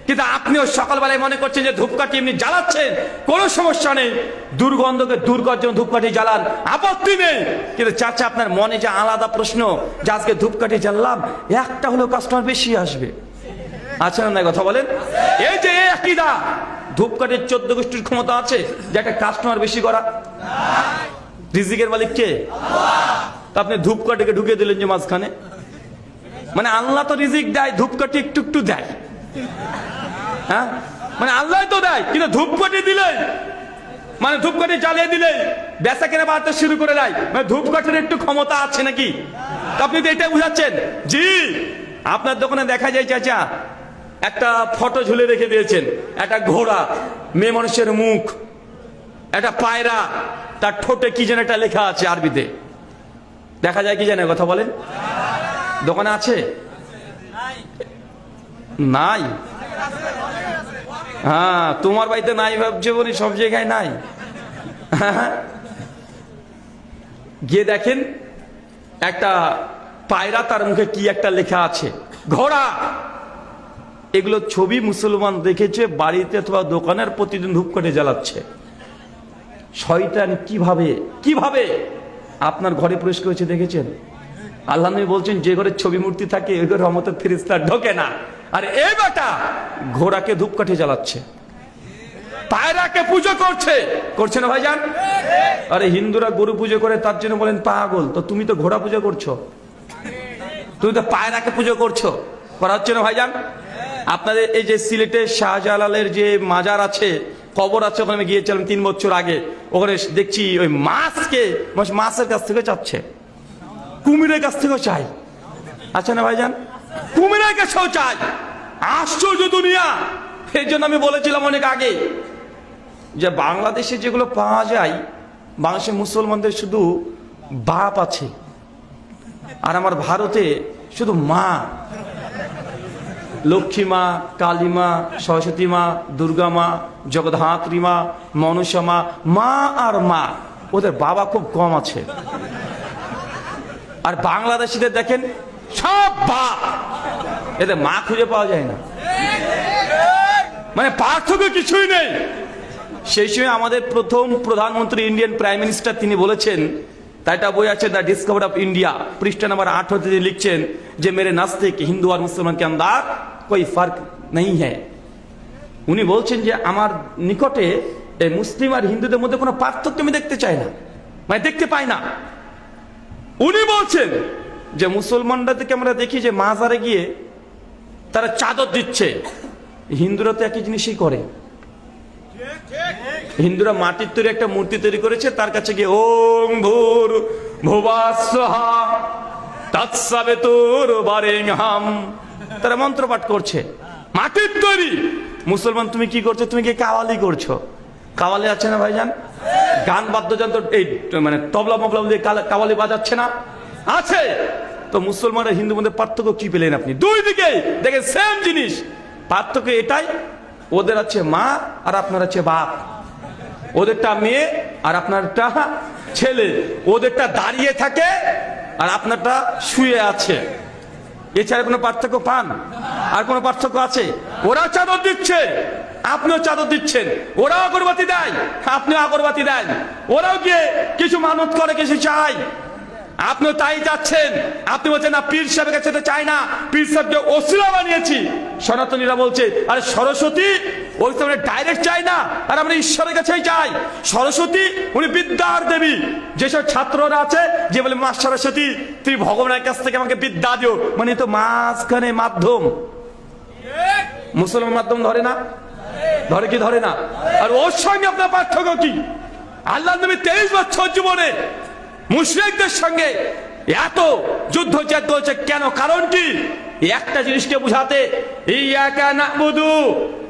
Speaker 1: কিন্তু আপনিও সকালবেলায় মনে করছেন যে ধূপকাঠি এমনি জ্বালাচ্ছেন, কোনো সমস্যা নেই। দুর্গন্ধকে দূর করার জন্য ধূপকাঠি জ্বালান, আপত্তি নেই। কিন্তু চাচা আপনার মনে যে আলাদা প্রশ্ন যে আজকে ধূপকাঠি জ্বাললাম, একটা হলেও কাস্টমার বেশি আসবে। আচ্ছা না? কথা বলেন। এই যে আকীদা, ধূপকাঠির 14 গোষ্ঠীর ক্ষমতা আছে যে একটা কাস্টমার বেশি করা। রিজিকের মালিক কে? তা আপনি ধূপকাঠিকে ঢুকে দিলেন যে মাঝখানে। মানে আল্লাহ তো রিজিক দেয়, ধূপকাঠি একটু একটু দেয়। হ্যাঁ, মানে আল্লাহ তো দেয়, কিন্তু ধূপকাঠি দিলে মানে ধূপকাঠি জ্বালিয়ে দিলে বেচা কেনা বাড়তে শুরু করে দেয়। মানে ধূপকাঠির একটু ক্ষমতা আছে নাকি? আপনি তো এটা বুঝাচ্ছেন? জি। আপনার দোকানে দেখা যায় চাচা একটা ফটো ঝুলে রেখে দিয়েছেন, একটা ঘোড়া, মেয়ে মানুষের মুখ, একটা পায়রা, তার ঠোঁটে কি যেন একটা লেখা আছে আরবিতে। দেখা যায় কি জানে? কথা বলেন। দোকানে আছে? নাই? হ্যাঁ, তোমার বাড়িতে নাই ভাবছে বলি, সব জায়গায় নাই। গিয়ে দেখেন একটা পায়রা, তার মুখে কি একটা লেখা আছে, ঘোড়া। এগুলো ছবি মুসলমান দেখেছে, বাড়িতে অথবা দোকানের প্রতিদিন ধূপকাঠি জ্বালাচ্ছে। শয়তান কিভাবে আপনার ঘরে প্রবেশ করেছে দেখেছেন? আল্লাহ নবী বলছেন যে ঘরে ছবি মূর্তি থাকে ওই ঘরে রহমতের ফেরেশতা ঢোকে না। আর এই বেটা ঘোড়াকে ধূপকাঠি জ্বালাচ্ছে, পায়রাকে পুজো করছে না ভাইজান? আরে হিন্দুরা গরু পুজো করে তার জন্য বলেন পাগল, তো তুমি তো ঘোড়া পুজো করছো, তুমি তো পায়রাকে পুজো করছো, করা হচ্ছে না ভাইজান? আপনাদের এই যে সিলেটের শাহজালালের যে মাজার আছে, কবর আছে, ওখানে আমি গিয়েছিলাম 3 বছর আগে, ওখানে দেখছি ওই মাছের কাছ থেকে চাচ্ছে, কুমিরের কাছ থেকেও চাই, আচ্ছা না ভাইজান? কুমিরের কাছেও চাই, আশ্চর্য দুনিয়া। এই জন্য আমি বলেছিলাম অনেক আগে যে বাংলাদেশে যেগুলো পাওয়া যায়, বাংলাদেশের মুসলমানদের শুধু বাপ আছে, আর আমার ভারতে শুধু মা, লক্ষ্মী মা, কালী মা, সরস্বতী মা, দুর্গা মা, জগদ্ধাত্রী মা, মনসা মা, মা আর মা, ওদের বাবা খুব কম আছে। আর বাংলাদেশিদের দেখেন সব বাপ, এদের মা খুঁজে পাওয়া যায় না, মানে পার্থক্য কিছুই নেই। সেই সময় আমাদের প্রথম প্রধানমন্ত্রী ইন্ডিয়ান প্রাইম মিনিস্টার তিনি বলেছেন, তাই একটা বই আছে দ্য ডিসকভারি অফ ইন্ডিয়া, পৃষ্ঠা নাম্বার 18 তিনি লিখছেন যে মেরে নাস্তিক হিন্দু আর মুসলমান কে আন্দার কোই ফার্ক নেই হ্যায়। উনি বলছেন যে আমার নিকটে এই মুসলিম আর হিন্দুদের মধ্যে কোনো পার্থক্য আমি দেখতে চাই না, মানে দেখতে পাই না। উনি বলছেন যে মুসলমানরা থেকে আমরা দেখি যে মাজারে গিয়ে তারা চাদর দিচ্ছে, হিন্দুরা তো একই জিনিসই করে। হিন্দুরা মাটির তৈরি একটা মূর্তি তৈরি করেছে, তার কাছে গিয়ে ওং ভূর ভুবাস্বাহা তৎসবিতুর বরেণ্যম, তারা মন্ত্র পাঠ করছে, মাটির তৈরি। মুসলমান তুমি কি করছো? তুমি কি কাওয়ালি করছো? কাওয়ালি আছে না ভাইজান? গান বাদ্যযন্ত্র এই মানে তবলা মবলা দিয়ে কাওয়ালি বাজাচ্ছে না? আছে। তো মুসলমান আর হিন্দুর মধ্যে পার্থক্য কি পেলেন আপনি? দুই দিকে দেখেন সেম জিনিস, পার্থক্য এটাই, ওদের আছে মা আর আপনার আছে বাপ, ওদেরটা মেয়ে আর আপনারটা ছেলে, ওদেরটা দাঁড়িয়ে থাকে আর আপনারটা শুয়ে আছে, এছাড়া কোনো পার্থক্য পান? আর কোনো পার্থক্য আছে? ওরা চাদর দিচ্ছে, আপনিও চাদর দিচ্ছেন, ওরাও আগরবাতি দেয়, আপনিও আগরবাতি দেন, ওরাও গিয়ে কিছু মানত করে, কিছু চায়, আপনিও তাই চাচ্ছেন। আপনি বলছেন না পীর সাহেবের কাছে তো চাই না, পীর সাহেবকে ওসিলা বানিয়েছি। সনাতনীরা বলছে আরে সরস্বতী ওই তো আমরা ডাইরেক্ট চাই না, আর আমরা ঈশ্বরের কাছেই চাই। সরস্বতী উনি বিদ্যার দেবী। যেসব ছাত্ররা আছে যে বলে মা সরস্বতী তুমি ভগবানের কাছ থেকে আমাকে বিদ্যা দিও, মানে তো মাঝখানে মাধ্যম। মুসলমান মাধ্যম ধরে না? ধরে কি ধরে না? আর ওর সঙ্গে আপনার পার্থক্য কি? আল্লাহ নবী 23 বছর জীবনে মুশরিকদের সঙ্গে এত যুদ্ধ চেদ্দ হচ্ছে কেন? কারণ কি? একটা জিনিসকে বুঝাতে, ইয়াকা নাবুদু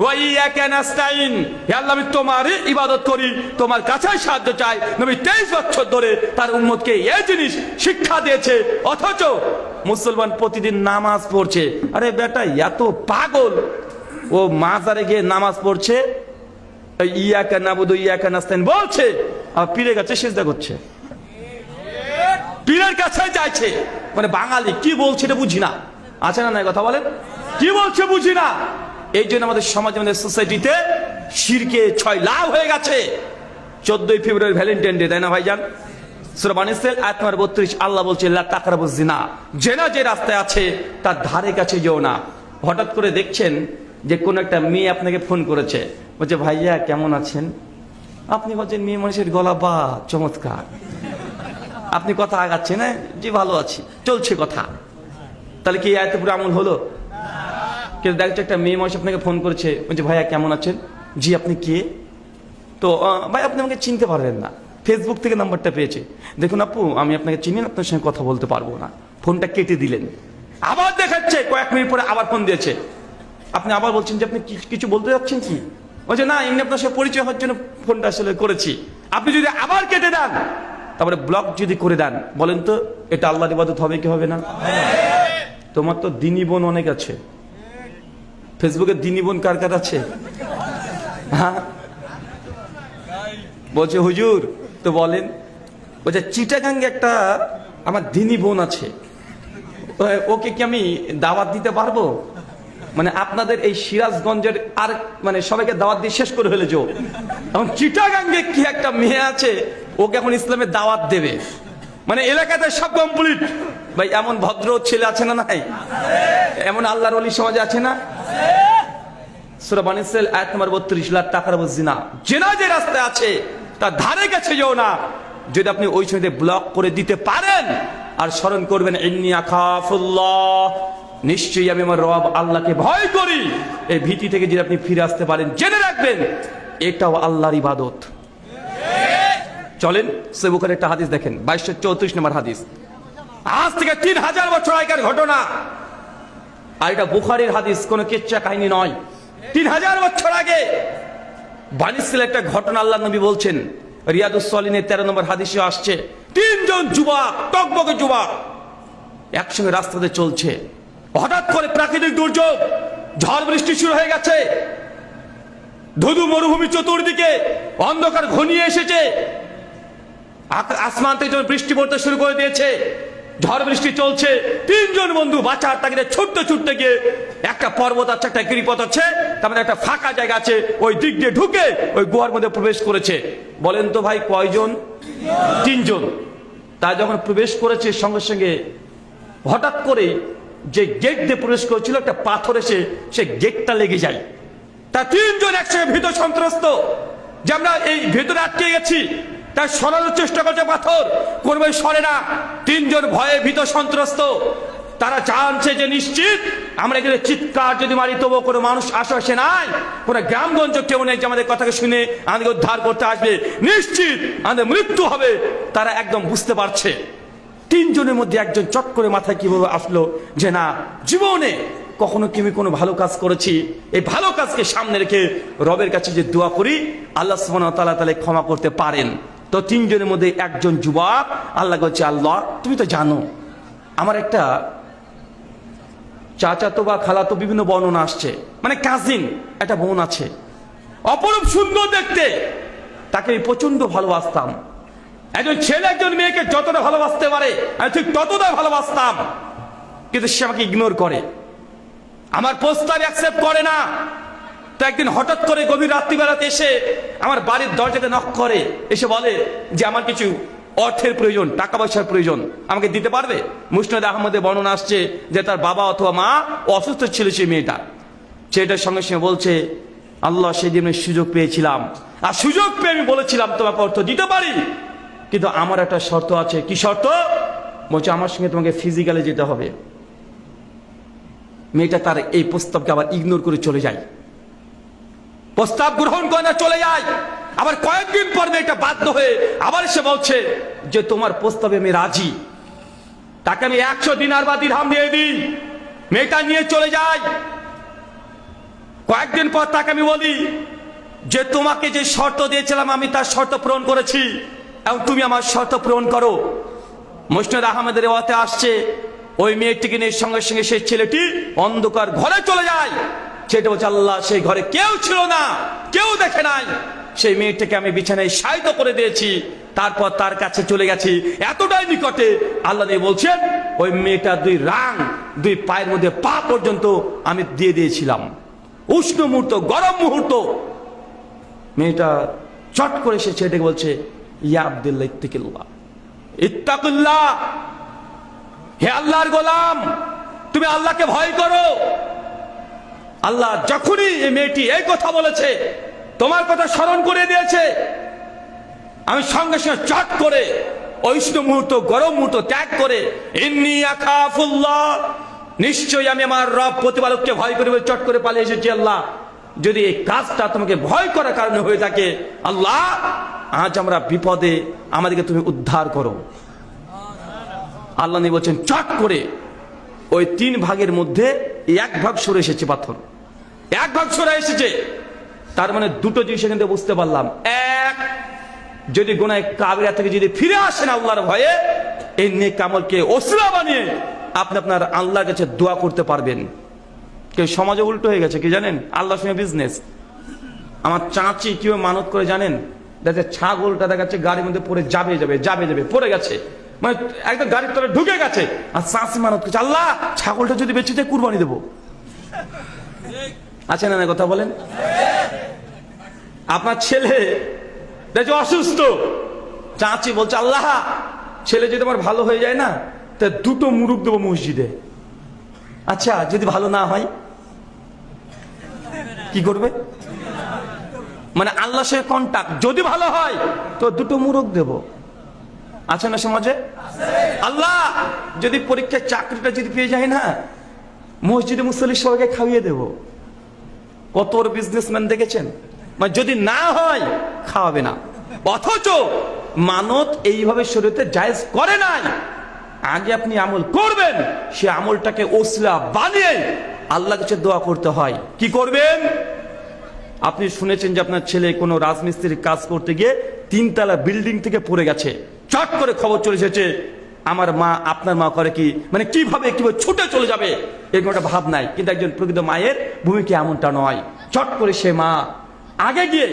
Speaker 1: ওয়া ইয়াকা নাস্তাইন, হে আল্লাহ আমি তোমারই ইবাদত করি, তোমার কাছেই সাহায্য চাই। নবী 23 বছর ধরে তার উম্মতকে এই জিনিস শিক্ষা দিয়েছে, অথচ মুসলমান প্রতিদিন নামাজ পড়ছে। আরে বেটা এত পাগল, ও মাজারে গিয়ে নামাজ পড়ছে, ইয়াকা নাবুদু ইয়াকা নাস্তাইন বলছে, আর পীরের কাছে সিজদা করছে, পীরের কাছে যাইছে। মানে বাঙালি কি বলছে এটা বুঝি না, আছে না? নাই কথা বলেন, কি বলছে বুঝি না। এই জন্য আমাদের সমাজে, আমাদের সোসাইটিতে শিরকে 6 লাভ হয়ে গেছে। 14 ফেব্রুয়ারি ভ্যালেন্টাইন ডে, তাই না ভাইজান? সূরা বানী ইসরাঈল আয়াত নম্বর 32 আল্লাহ বলছে লা তাকরাবুজ জিনা, জেনা যে রাস্তায় আছে তার ধারে কাছে যেও না। হঠাৎ করে দেখছেন যে কোন একটা মেয়ে আপনাকে ফোন করেছে, বলছে ভাইয়া কেমন আছেন? আপনি বলছেন মেয়ে মানুষের গলা বা চমৎকার, আপনি কথা আগাচ্ছেন, হ্যাঁ জি ভালো আছি, চলছে কথা। তাহলে কি আয়াতে পুরো আমল হলো? কিন্তু দেখছো একটা মেয়ে মানুষ আপনাকে ফোন করেছে, বলছে ভাইয়া কেমন আছেন? জি আপনি কে? তো ভাই আপনি আমাকে চিনতে পারবেন না, ফেসবুক থেকে নাম্বারটা পেয়েছে। দেখুন আপু আমি আপনাকে চিনি না, আপনার সঙ্গে কথা বলতে পারবো না। ফোনটা কেটে দিলেন, আবার দেখাচ্ছে কয়েক মিনিট পরে আবার ফোন দিয়েছে। আপনি আবার বলছেন যে আপনি কিছু বলতে যাচ্ছেন কি? বলছে না এমনি আপনার সাথে পরিচয় হওয়ার জন্য ফোনটা আসলে করেছি। আপনি যদি আবার কেটে দেন, তারপরে ব্লক যদি করে দেন, বলেন তো এটা আল্লাহর ইবাদত হবে কি হবে না? তোমার তো দিনী বোন অনেক আছে, ফেসবুকে দিনী বোন কার কার আছে? হ্যাঁ বলছে হুজুর তো বলেন। বলছে চিটাগাঙ্গে একটা আমার দিনী বোন আছে, ওকে কি আমি দাওয়াত দিতে পারবো? মানে আপনাদের এই সিরাজগঞ্জের আর মানে সবাইকে দাওয়াত দিয়ে শেষ করে ফেলেছো, এখন চিটাগাঙ্গে কি একটা মেয়ে আছে, ওকে এখন ইসলামের দাওয়াত দেবে। মানে এলাকাতে সব কমপ্লিট। ভাই এমন ভদ্র ছেলে আছে না নাই? এমন আল্লাহর ওলি সমাজে আছে না? সূরা বনী ইসরাঈল আয়াত নম্বর 32, লা তাকরাবুজ জিনা, জিনা যে রাস্তায় আছে তার ধারে কাছে যেও না। যদি আপনি ওই সময়তে ব্লক করে দিতে পারেন আর স্মরণ করবেন ইন্নী আখাফুল্লাহ, নিশ্চয়ই আমি আমার রব আল্লাহকে ভয় করি, এই ভীতি থেকে যদি আপনি ফিরে আসতে পারেন, জেনে রাখবেন এটাও আল্লাহর ইবাদত। চলেন সহিহ বুখারীর একটা হাদিস দেখেন, 2234 নম্বর হাদিস। আজ থেকে 3000 বছর আগের ঘটনা, আর এটা বুখারীর হাদিস, কোনো কিচ্ছা কাহিনী নয়। 3000 বছর আগে বনী ইসরাঈলের একটা ঘটনা আল্লাহ নবী বলছেন। রিয়াদুস সালিহিনের 13 নম্বর হাদিসে আসছে, 3 জন যুবক, টকবকে যুবক একসঙ্গে রাস্তাতে চলছে। হঠাৎ করে প্রাকৃতিক দুর্যোগ, ঝড় বৃষ্টি শুরু হয়ে গেছে, ধুধু মরুভূমি, চতুর্দিকে অন্ধকার ঘনিয়ে এসেছে, আসমান থেকে বৃষ্টি পড়তে শুরু করে দিয়েছে, ঝড় বৃষ্টি চলছে। 3 জন বন্ধু বাঁচার তাগিদে ছুটতে ছুটতে গিয়ে একটা পর্বত আছে, একটা গিরিপথ আছে, তার মানে একটা ফাঁকা জায়গা আছে, ওই দিক দিয়ে ঢুকে ওই গুহার মধ্যে প্রবেশ করেছে। বলেন তো ভাই কয়জন? 3 জন। তা যখন প্রবেশ করেছে, সঙ্গে সঙ্গে হঠাৎ করে যে গেট দিয়ে প্রবেশ করেছিল, একটা পাথর এসে সে গেটটা লেগে যায়। তা 3 জন একসঙ্গে ভীত সন্ত্রস্ত যে আমরা এই ভেতরে আটকে গেছি। তাই সরানোর চেষ্টা করছে পাথর, করবে সরে না। 3 জন ভয়ে ভীত সন্ত্রস্ত, তারা জানছে যে নিশ্চিত আমরা এখানে চিৎকার যদি মারি তবুও কোনো মানুষ আশেপাশে নাই, কোনো গ্রামগঞ্জ কেউ নেই যে আমাদের কথাকে শুনে আমাদেরকে উদ্ধার করতে আসবে, নিশ্চিত আমাদের মৃত্যু হবে। তারা একদম বুঝতে পারছে। 3 জনের মধ্যে একজন চট করে মাথায় কিভাবে আসলো যে না, জীবনে কখনো কি আমি কোনো ভালো কাজ করেছি, এই ভালো কাজকে সামনে রেখে রবের কাছে যে দোয়া করি, আল্লাহ সুবহানাহু ওয়া তাআলা তাহলে ক্ষমা করতে পারেন। তো 3 জনের মধ্যে একজন যুবক আল্লাহ বলছে, আল্লাহ তুমি তো জানো আমার একটা চাচাতো বা খালাতো বিভিন্ন বর্ণনা আসছে, মানে কাজিন একটা বোন আছে, অপরূপ সুন্দর দেখতে, তাকে আমি প্রচন্ড ভালোবাসতাম। একজন ছেলে একজন মেয়েকে যতটা ভালোবাসতে পারে আমি ঠিক ততটা ভালোবাসতাম, কিন্তু সে আমাকে ইগনোর করে, আমার প্রস্তাব অ্যাকসেপ্ট করে না। তো একদিন হঠাৎ করে গভীর রাত্রিবেলাতে এসে আমার বাড়ির দরজাতে নক করে, এসে বলে যে আমার কিছু অর্থের প্রয়োজন, টাকা পয়সার প্রয়োজন, আমাকে দিতে পারবে? মুসনাদ আহমদে বর্ণনা আসছে যে তার বাবা অথবা মা অসুস্থ ছিল সেই মেয়েটা। ছেলেটার সঙ্গে সঙ্গে বলছে, আল্লাহ সেদিন আমি সুযোগ পেয়েছিলাম, আর সুযোগ পেয়ে আমি বলেছিলাম তোমাকে অর্থ দিতে পারি, কিন্তু আমার একটা শর্ত আছে। কি শর্ত? বলছে আমার সঙ্গে তোমাকে ফিজিক্যালে যেতে হবে। মেয়েটা তার এই প্রস্তাবকে আবার ইগনোর করে চলে যায়, প্রস্তাব গ্রহণ করে না, চলে যায়। আবার কয়েকদিন পর মেয়েটা বাধ্য হয়ে আবার সে বলছে যে তোমার প্রস্তাবে আমি রাজি, তাকে আমি 100 দিনার বা দিরহাম দিয়ে দিই। মেয়েটা নিয়ে চলে যায়। কয়েকদিন পর তাকে আমি বলি যে তোমাকে যে শর্ত দিয়েছিলাম আমি তার শর্ত পূরণ করেছি, এবং তুমি আমার শর্ত পূরণ করো। মুসনাদ আহমদের রিওয়ায়াতে আসছে, ওই মেয়েটিকে নিয়ে সঙ্গে সঙ্গে সেই ছেলেটি অন্ধকার ঘরে চলে যায়। সেটা বলছে আল্লাহ সেই ঘরে কেউ ছিল না, কেউ দেখে নাই, সেই মেয়েটাকে আমি বিছানায় শায়িত করে দিয়েছি, তারপর তার কাছে চলে গেছি এতটাই নিকটে। আল্লাহ দিয়ে বলছেন ওই মেয়েটা 2 রাং 2 পায়ের মধ্যে পা পর্যন্ত আমি দিয়ে দিয়েছিলাম। উষ্ণ মুহূর্ত, গরম মুহূর্ত। মেয়েটা চট করে সে ছেলেটাকে বলছে, ইয়া আব্দুল্লাহ ইত্তাকিল্লাহ, ইত্তাকুল্লাহ, হে আল্লাহর গোলাম তুমি আল্লাহকে ভয় করো। আল্লাহ যখনই এই মেয়েটি এই কথা বলেছে, তোমার কথা স্মরণ করে দিয়েছে, আমি সঙ্গে সঙ্গে চট করে উষ্ণ মুহূর্ত, গরম মুহূর্ত ত্যাগ করে ইন্নী আখাফুল্লাহ, নিশ্চয়ই আমি আমার রব প্রতিপালককে ভয় করি বলে চট করে পালিয়ে এসেছি। আল্লাহ যদি এই কাজটা তোমাকে ভয় করার কারণে হয়ে থাকে, আল্লাহ আজ আমরা বিপদে, আমাদেরকে তুমি উদ্ধার করো। আল্লাহ বলছেন চট করে ওই 3 ভাগের মধ্যে 1 ভাগ সরে এসেছে, পাথর 1 ভাগ সরে এসেছে। তার মানে 2টো জিনিস এখান থেকে বুঝতে পারলাম। 1, যদি গুনাহ কাবিরা থেকে যদি ফিরে আসেন আল্লাহর ভয়ে, এই নেক আমলকে ওসিলা বানিয়ে আপনি আপনার আল্লাহর কাছে দোয়া করতে পারবেন। কেউ সমাজে উল্টো হয়ে গেছে কি জানেন? আল্লাহর সঙ্গে বিজনেস। আমার চাচি কিভাবে মানত করে জানেন? দেখে ছাগলটা দেখাচ্ছে গাড়ির মধ্যে পড়ে যাবে পড়ে গেছে, মানে একদম গাড়ির তলে ঢুকে গেছে, আর চাচি মানত করছে আল্লাহ ছাগলটা যদি বেঁচে যায় কুরবানি দেবো। আছে না কথা বলেন? আপনার ছেলে দেখো অসুস্থ, চাচি বলছে আল্লাহ ছেলে যদি আমার ভালো হয়ে যায় না, তা দুটো মুরুখ দেবো মসজিদে। আচ্ছা যদি ভালো না হয় কি করবে? মানে আল্লাহর সঙ্গে কন্টাক্ট, যদি ভালো হয় তো দুটো মুরুখ দেব। আছে না সমাজে? আল্লাহ যদি পরীক্ষার চাকরিটা যদি পেয়ে যায় না, মসজিদে মুসল্লি সবাইকে খাইয়ে দেব। কত বড় বিজনেসম্যান দেখেছেন? মানে যদি না হয় খাওয়াবে না। অথচ মানত এইভাবে শরীয়তে জায়েজ করে নাই। আগে আপনি আমল করবেন, সে আমলটাকে ওসিলা বানিয়ে আল্লাহর কাছে দোয়া করতে হয়। কি করবেন? আপনি শুনেছেন যে আপনার ছেলে কোনো রাজমিস্ত্রির কাজ করতে গিয়ে 3 তলা বিল্ডিং থেকে পড়ে গেছে, চট করে খবর চলে এসেছে। আমার মা, আপনার মা করে কি, মানে কিভাবে ছুটে চলে যাবে, এরকম একটা ভাব নাই। কিন্তু একজন প্রকৃত মায়ের ভূমিকা এমনটা নয়। চট করে সে মা আগে গিয়ে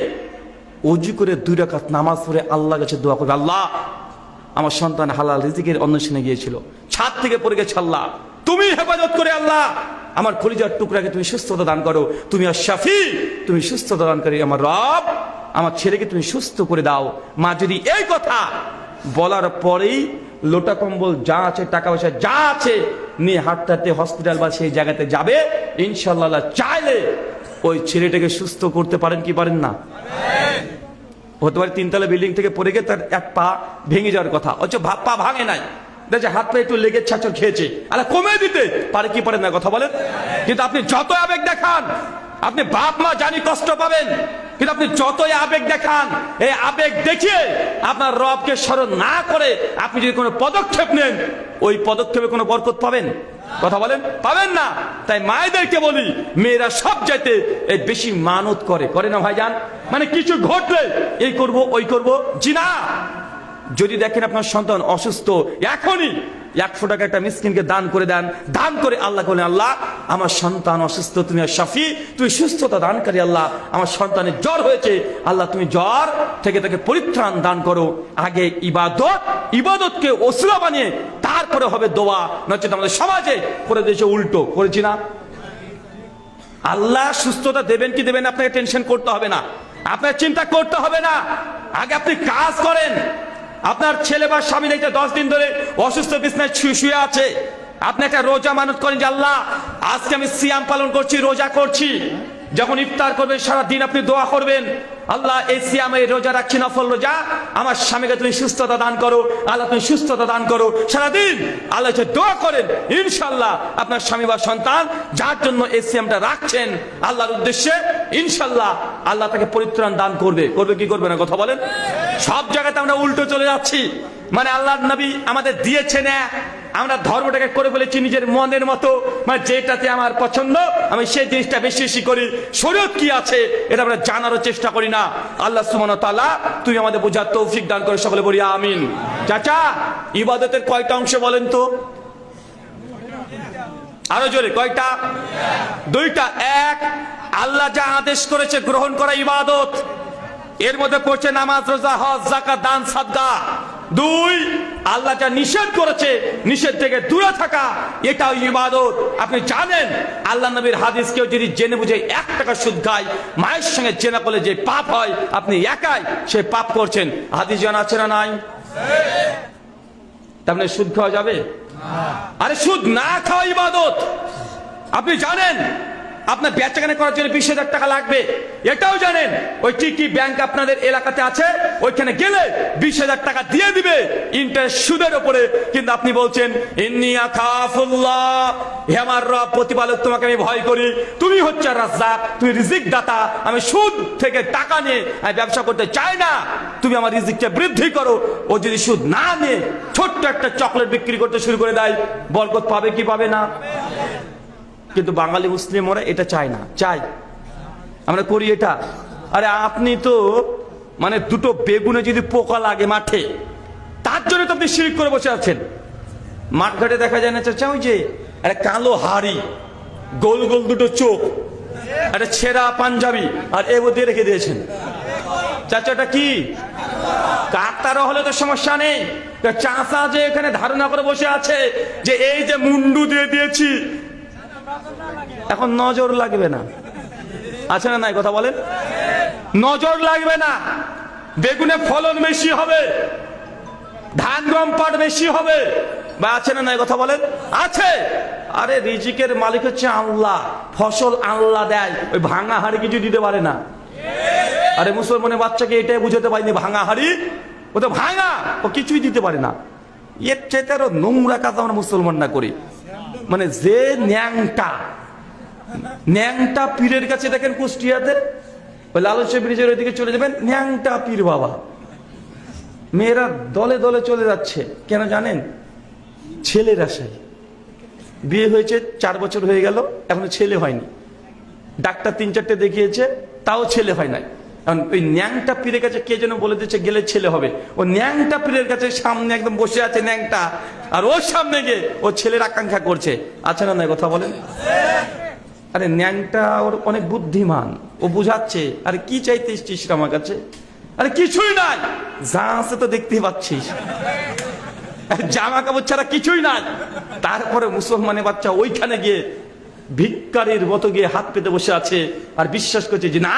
Speaker 1: অজু করে 2 রাকাত নামাজ পড়ে আল্লাহর কাছে দোয়া করবে, আল্লাহ আমার সন্তান হালাল রিজিকের অন্বেষণে গিয়েছিল, ছাদ থেকে পড়ে গেছে, আল্লাহ তুমি হেফাজত করে, আল্লাহ আমার কলিজার টুকরাকে তুমি সুস্থতা দান করো, তুমি আর শাফি, তুমি সুস্থতা দান করি, আমার রব আমার ছেলেকে তুমি সুস্থ করে দাও। মা যদি এই কথা বলার পরেই লোটা কম্বল যা আছে, টাকা পয়সা যা আছে নিয়ে হাঁটতে হাঁটতে হসপিটাল বা সেই জায়গাতে যাবে, ইনশাআল্লাহ চাইলে ওই ছেলেটাকে সুস্থ করতে পারেন কি পারেন না? হতে পারে 3 তলা বিল্ডিং থেকে পড়ে গিয়ে তার এক পা ভেঙে যাওয়ার কথা, অথচ পা ভাঙে নাই, দেখছে হাত পা একটু লেগে ছাচর খেয়েছে, আরে কমে দিতে পারে কি পারেন না? কথা বলেন। কিন্তু আপনি যত আবেগ দেখান, আপনি বাপ মা জানি কষ্ট পাবেন, কিন্তু আপনি যতই আবেগ দেখান, এই আবেগ দেখিয়ে আপনার রবকে স্মরণ না করে আপনি যদি কোনো পদক্ষেপ নেন, ওই পদক্ষেপে কোনো বরকত পাবেন? কথা বলেন, পাবেন না। তাই মায়েদেরকে বলি, মেয়েরা সব চাইতে এই বেশি মানত করে না ভাইজান? মানে কিছু ঘটলে এই করব ওই করব, জি না। যদি দেখেন আপনার সন্তান অসুস্থ, এখনই 100 টাকা একটা মিসকিনকে দান করে দেন, দান করে আল্লাহ বলেন, আল্লাহ আমার সন্তান অসুস্থ, তুমি আর শাফি, তুমি সুস্থতা দানকারী, আল্লাহ আমার সন্তানের জ্বর হয়েছে, আল্লাহ তুমি জ্বর থেকে তাকে পরিত্রাণ দান করো। আগে ইবাদতকে ওসিলা বানিয়ে তারপরে হবে দোয়া, নচেত আমাদের সমাজে করে দিয়েছে উল্টো, করেছি না? আল্লাহ সুস্থতা দেবেন কি দেবেন আপনাকে টেনশন করতে হবে না, আপনার চিন্তা করতে হবে না। আগে আপনি কাজ করেন। আপনার ছেলে বা স্বামী দেখতে 10 দিন ধরে অসুস্থ বিছানায় শুয়ে আছে, আপনি একটা রোজা মানত করেন যে আল্লাহ আজকে আমি সিয়াম পালন করছি, রোজা করছি। যখন ইফতার করবেন সারা দিন আপনি দোয়া করবেন, আল্লাহ এই সিয়ামে রোজা রাখছি, নফল রোজা, আমার স্বামীকে তুমি সুস্থতা দান করো, আল্লাহ তুমি সুস্থতা দান করো। সারাদিন আল্লাহ দোয়া করেন, ইনশাল্লাহ আপনার স্বামী বা সন্তান যার জন্য এই সিয়ামটা রাখছেন আল্লাহর উদ্দেশ্যে, ইনশাল্লাহ আল্লাহ তাকে পরিত্রাণ দান করবে কি করবে না? কথা বলেন। সব জায়গাতে আমরা উল্টো চলে যাচ্ছি। মানে আল্লাহর নবী আমাদের দিয়েছেন, আমরা ধর্মটাকে করে ফেলেছি নিজের মনের মতো, মানে যেটাতে আমার পছন্দ আমি সেই জিনিসটা বেশি বেশি করি। শরীয়ত কি আছে এটা আমরা জানারও চেষ্টা করি না। আল্লাহ সুবহানাহু ওয়া তাআলা তুমি আমাদের বোঝার তৌফিক দান করে, সকলে বলি আমিন। চাচা, ইবাদতের কয়টা অংশ বলেন তো? আরো জোরে, কয়টা? 2টা। 1, আল্লাহ যা আদেশ করেছে গ্রহণ করা ইবাদত, এর মধ্যে পড়ছে নামাজ, রোজা, হজ, যাকাত, দান, সাদকা। 2, আল্লাহ যা নিষেধ করেছে নিষেধ থেকে দূরে থাকা, এটাও ইবাদত। আপনি জানেন আল্লাহ নবীর হাদিস, কেউ যদি জেনে বুঝে 1 টাকা সুদ খায়, মায়ের সঙ্গে জেনা করলে যে পাপ হয়, আপনি একাই সে পাপ করছেন। হাদিস জানা আছে না নাই? তার মানে সুদ খাওয়া যাবে? আরে সুদ না খাওয়া ইবাদত। আপনি জানেন আপনার বেচাকেনা করার জন্য 20,000 টাকা লাগবে, এটাও জানেন। ওই কি ব্যাংক আপনাদের এলাকাতে আছে, ওইখানে গেলে 20,000 টাকা দিয়ে দিবে ইন্টারেস্ট, সুদের উপরে। কিন্তু আপনি বলছেন ইন্নী আখাফুল্লাহ, হে আমার রব প্রতিপালক, তোমাকে আমি ভয় করি, তুমি হচ্ছে রাজ্জাক, তুমি রিজিক দাতা, আমি সুদ থেকে টাকা নিয়ে আমি ব্যবসা করতে চাই না, তুমি আমার রিজিকটা বৃদ্ধি করো। ও যদি সুদ না নিয়ে ছোট্ট একটা চকলেট বিক্রি করতে শুরু করে দেয়, বরকত পাবে কি পাবে না? কিন্তু বাঙালি মুসলিম ওরা এটা চায় না, চাই আমরা করি এটা। আরে আপনি তো মানে 2টো বেগুনে যদি পোকা লাগে মাঠে, তার জন্য তো আপনি শিরক করে বসে আছেন। মাঠঘাটে দেখা যায় না চাচা, ওই যে একটা কালো হাড়ি, গোল গোল 2টো চোখ, একটা ছেঁড়া পাঞ্জাবি, আর এ দিয়ে রেখে দিয়েছেন। চাচাটা কি কাকতারা হলে তো সমস্যা নেই, চাচা যে এখানে ধারণা করে বসে আছে যে এই যে মুন্ডু দিয়ে দিয়েছি, এখন নজর লাগবে না, আছে না নাই? কথা বলেন, নজর লাগবে না, বেগুনে ফলন বেশি হবে, ধান গম পাট বেশি হবে, বা আছে না নাই কথা বলেন? আছে। আরে রিজিকের মালিক হচ্ছে আল্লাহ, ফসল আল্লাহ দেয়, ওই ভাঙা হাড়ি কিছু দিতে পারে না। আরে মুসলমানের বাচ্চাকে এটাই বুঝাতে পারিনি, ভাঙা হাড়ি ও তো ভাঙা, ও কিছুই দিতে পারে না। এর চাইতে আরো নোংরা কাজ আমরা মুসলমান না করি। মানে যে ন্যাংটা পীরের কাছে দেখেন কুষ্টিয়াতে, ওই লালচে ব্রিজের ওইদিকে চলে যাবেন, ন্যাংটা পীর বাবা, মেয়েরা দলে দলে চলে যাচ্ছে। কেন জানেন? ছেলের আশায়। বিয়ে হয়েছে 4 বছর হয়ে গেল, এখনো ছেলে হয়নি। ডাক্তার 3-4টে দেখিয়েছে, তাও ছেলে হয় নাই। কারণ ওই ন্যাংটা পীরের কাছে কে যেন বলে দিচ্ছে গেলে ছেলে হবে। ও ন্যাংটা পীরের কাছে সামনে একদম বসে আছে ন্যাংটা, আর ওর সামনে গিয়ে ও ছেলের আকাঙ্ক্ষা করছে। আছে না নাই কথা বলেন? আরে ন্যাংটা ওর অনেক বুদ্ধিমান, ও বুঝাচ্ছে আরে কি চাইতে এসছিস আমার কাছে? আরে কিছুই নাই, যা আছে তো দেখতেই পাচ্ছিস, জামা কাপড় ছাড়া কিছুই নাই। তারপরে মুসলমানের বাচ্চা ওইখানে গিয়ে ভিক্ষারির মতো গিয়ে হাত পেতে বসে আছে, আর বিশ্বাস করছে যে না,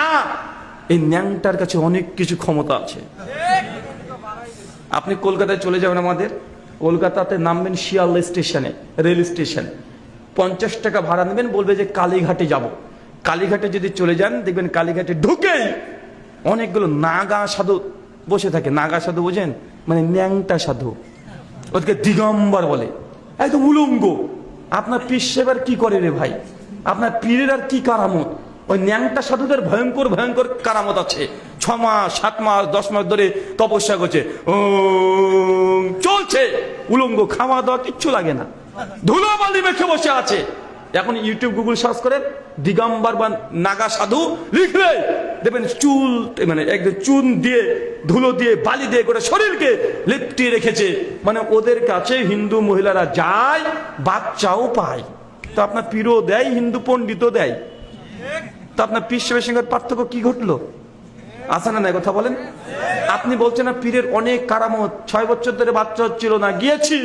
Speaker 1: এই ন্যাংটার কাছে অনেক কিছু ক্ষমতা আছে। আপনি কলকাতায় চলে যাবেন, আমাদের কলকাতাতে নামবেন শিয়ালদা স্টেশনে, রেল স্টেশন, 50 টাকা ভাড়া নেবেন, বলবে যে কালীঘাটে যাব। কালীঘাটে যদি চলে যান, দেখবেন কালীঘাটে ঢুকেই অনেকগুলো নাগা সাধু বসে থাকে। নাগা সাধু বোঝেন? মানে ন্যাংটা সাধু, ওদেরকে দিগম্বর বলে, একদম উলঙ্গ। আপনার পীর সাহেব আর কি করে রে ভাই? আপনার পীরের আর কি কারামত? ওই ন্যাংটা সাধুদের ভয়ঙ্কর ভয়ঙ্কর কারামত আছে। 6 মাস 7 মাস 10 মাস ধরে তপস্যা করছে, চলছে উলঙ্গ, খাওয়া দাওয়া কিচ্ছু লাগে না, ধুলোবালি মেখে বসে আছে। এখন ইউটিউব গুগল সার্চ করেন দিগম্বর বা নাগা সাধু, লিখলে দেখবেন চুল, মানে একদম চুন দিয়ে ধুলো দিয়ে বালি দিয়ে করে শরীরকে লিপটিয়ে রেখেছে। মানে ওদের কাছে হিন্দু মহিলারা যায়, বাচ্চাও পায়। তো আপনার পীরও দেয়, হিন্দু পণ্ডিতও দেয়। তো আপনার পীর সাহেবের সঙ্গে পার্থক্য কি ঘটলো? আছে না নাই কথা বলেন? আপনি বলছেন না পীরের অনেক কারামত, 6 বছর ধরে বাচ্চা হচ্ছিল না, গিয়েছি,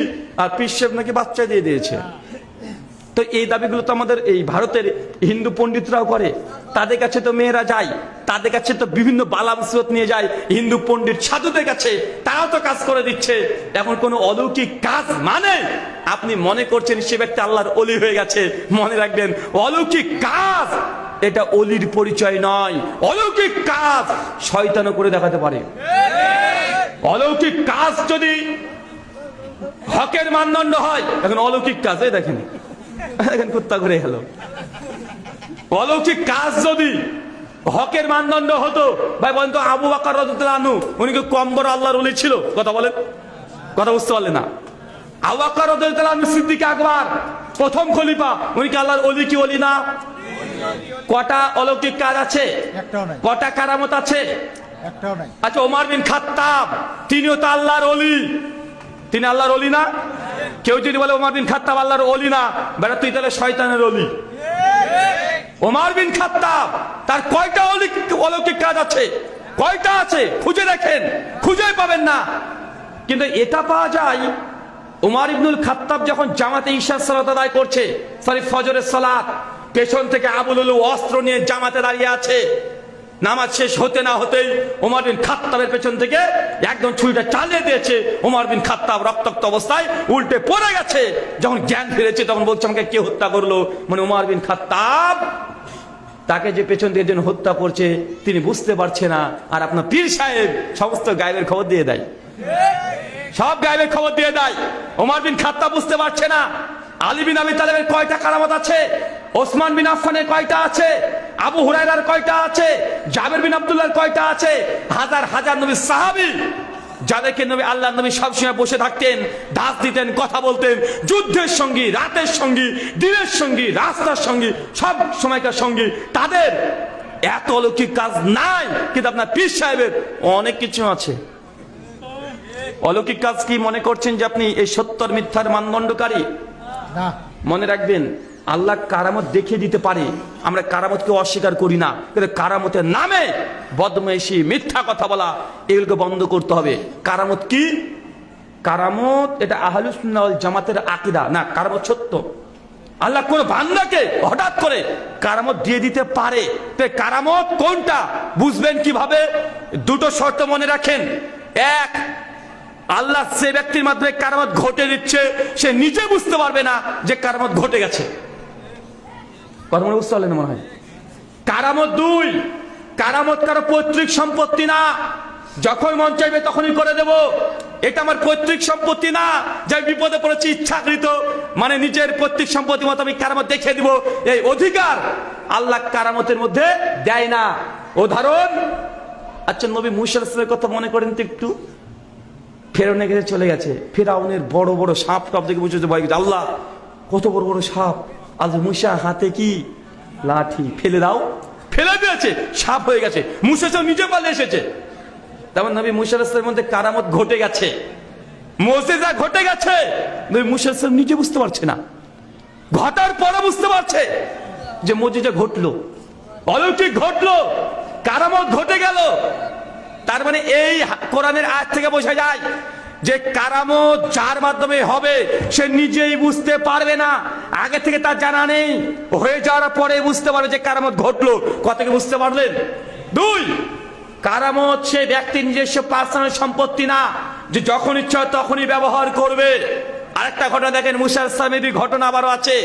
Speaker 1: আর পীর সাহেব নাকি বাচ্চা দিয়ে দিয়েছে। তো এই দাবিগুলো তো আমাদের এই ভারতের হিন্দু পণ্ডিতরাও করে। তাদের কাছে তো মেয়েরা যায়, তাদের কাছে তো বিভিন্ন বালা মুসিবত নিয়ে যায় হিন্দু পণ্ডিত সাধুদের কাছে, তারাও তো কাজ করে দিচ্ছে। এখন কোন অলৌকিক কাজ মানে আপনি মনে করছেন সে ব্যক্তি আল্লাহর ওলি হয়ে গেছে, মনে রাখবেন অলৌকিক কাজ এটা অলির পরিচয় নয়। অলৌকিক কাজ শয়তানও করে দেখাতে পারে। অলৌকিক কাজ যদি হকের মানদণ্ড হয়, এখন অলৌকিক কাজ এই দেখেন কুত্তা করে গেল। অলৌকিক কাজ যদি হকের মানদণ্ড হতো, ভাই বলেন তো আবু বকর রাদিয়াল্লাহু আনহু উনি কি কম বড় আল্লাহর ওলি ছিল? কথা বলেন, কথা বুঝতে পারলেন না? আবু বকর রাদিয়াল্লাহু আনহু সিদ্দিক আকবর, প্রথম খলিফা, উনি কি আল্লাহর ওলি কি ওলি না? কটা অলৌকিক কাজ আছে? কটা কারামত আছে? আচ্ছা ওমর বিন খাত্তাব, তিনিও তো আল্লাহর ওলি, তিনি আল্লাহর ওলি না? কেউ যদি বলে ওমর বিন খাত্তাব আল্লাহর ওলি না, বেটা তুই তাহলে শয়তানের ওলি। ওমর বিন খাত্তাব তার কয়টা অলৌকিক কাজ আছে? কয়টা আছে? খুঁজে দেখেন, খুঁজে পাবেন না। কিন্তু এটা পাওয়া যায়, ওমর ইবনুল খাত্তাব যখন জামাতে ইশার সালাত আদায় করছে, সরি ফজরের সালাত, পেছন থেকে আবু লুলু অস্ত্র নিয়ে জামাতে দাঁড়িয়ে আছে। নামাজ শেষ হতে না হতেই ওমর বিন খাত্তাবের পেছন থেকে একদম ছুরিটা চালিয়ে দিয়েছে। ওমর বিন খাত্তাব রক্তাক্ত অবস্থায় উল্টে পড়ে গেছে। যখন জ্ঞান ফিরেছে তখন বলছে আমাকে কে হত্যা করলো? মানে ওমর বিন খাত্তাব, তাকে যে পেছন দিয়ে যেন হত্যা করছে তিনি বুঝতে পারছে না। আর আপনার পীর সাহেব সমস্ত গায়েবের খবর দিয়ে দেয়, সব গায়েবের খবর দিয়ে দেয়। ওমর বিন খাত্তাব বুঝতে পারছে না। আলী বিন আবি তালেবের কয়টা কারামত আছে? ওসমান বিন আফফানের কয়টা আছে? আবু হুরায়রার কয়টা আছে? জাবের বিন আব্দুল্লাহর কয়টা আছে? হাজার হাজার নবীর সাহাবী যাদেরকে নবী আল্লাহ নবী সবসময় বসে থাকতেন, দাস দিতেন, কথা বলতেন, যুদ্ধের সঙ্গী, রাতের সঙ্গী, দিনের সঙ্গী, রাস্তার সঙ্গী, সব সময়কার সঙ্গী, তাদের এত অলৌকিক কাজ নাই। কিন্তু আপনার পীর সাহেবের অনেক কিছু আছে। অলৌকিক কাজ কি মনে করছেন যে আপনি এই সত্যর মিথ্যার মানদণ্ডকারী? মনে রাখবেন আল্লাহ কারামত দেখিয়ে দিতে পারে, আমরা কারামতকে অস্বীকার করি না, কিন্তু কারামতের নামে বদমাইশি, মিথ্যা কথা বলা, এগুলোকে বন্ধ করতে হবে। কারামত কি? কারামত এটা আহলুস সুন্নাহ ওয়াল জামাতের আকীদা না। কারামত সত্য, আল্লাহ কোন বান্দাকে হঠাৎ করে কারামত দিয়ে দিতে পারে। তো কারামত কোনটা বুঝবেন কিভাবে? দুটো শর্ত মনে রাখেন। এক, আল্লাহ সে ব্যক্তির মাধ্যমে কারামত ঘটে দিচ্ছে, সে নিজে বুঝতে পারবে না যে কারামত ঘটে গেছে। কথা মনে বুঝতে পারলেন মনে হয়? কারামত দুই, কারামত কারো পৈতৃক সম্পত্তি না, যখন মন চাইবে তখনই করে দেব, এটা আমার পৈতৃক সম্পত্তি না। যাই বিপদে পড়েছি ইচ্ছাকৃত মানে নিজের পৈতৃক সম্পত্তি মতো আমি কারামত দেখিয়ে দিব, এই অধিকার আল্লাহ কারামতের মধ্যে দেয় না। উদাহরণ, আচ্ছা নবী মুসা আলাইহিস সালামের কথা মনে করেন তো একটু। ফেরাউনের কাছে চলে গেছে, ফেরাউনের বড় বড় সাপ টাপ দেখে মুসা ভয় গেছে, আল্লাহ কত বড় বড় সাপ। আল্লাহ মুসা হাতে কি লাঠি, ফেলে দাও, ফেলে দিয়েছে, সাপ হয়ে গেছে। মুসা নিজে পালিয়ে এসেছে। তেমন নবী মুসা আলাইহিস সালামের মধ্যে কারামত ঘটে গেছে, মুজিজা ঘটে গেছে, নবী মুসা আলাইহিস সালাম নিজে বুঝতে পারছে না, ঘটার পরে বুঝতে পারছে যে মুজিজা ঘটলো, অলৌকিক ঘটলো, কারামত ঘটে গেল। তার মানে এই কোরআনের আয়াত থেকে বোঝা যায় যে কারামত যার মাধ্যমে হবে সে নিজেই বুঝতে পারবে না, আগে থেকে তার জানা নেই, হয়ে যাওয়ার পরে বুঝতে পারবে যে কারামত ঘটলো। কত থেকে বুঝতে পারলেন? দুই, কারামত সে ব্যক্তির নিজস্ব পার্সোনাল সম্পত্তি না, যে যখন ইচ্ছা তখনই ব্যবহার করবে। আরেকটা ঘটনা দেখেন, মুসা আলাইহিস সালামের ঘটনা আবারও আছে।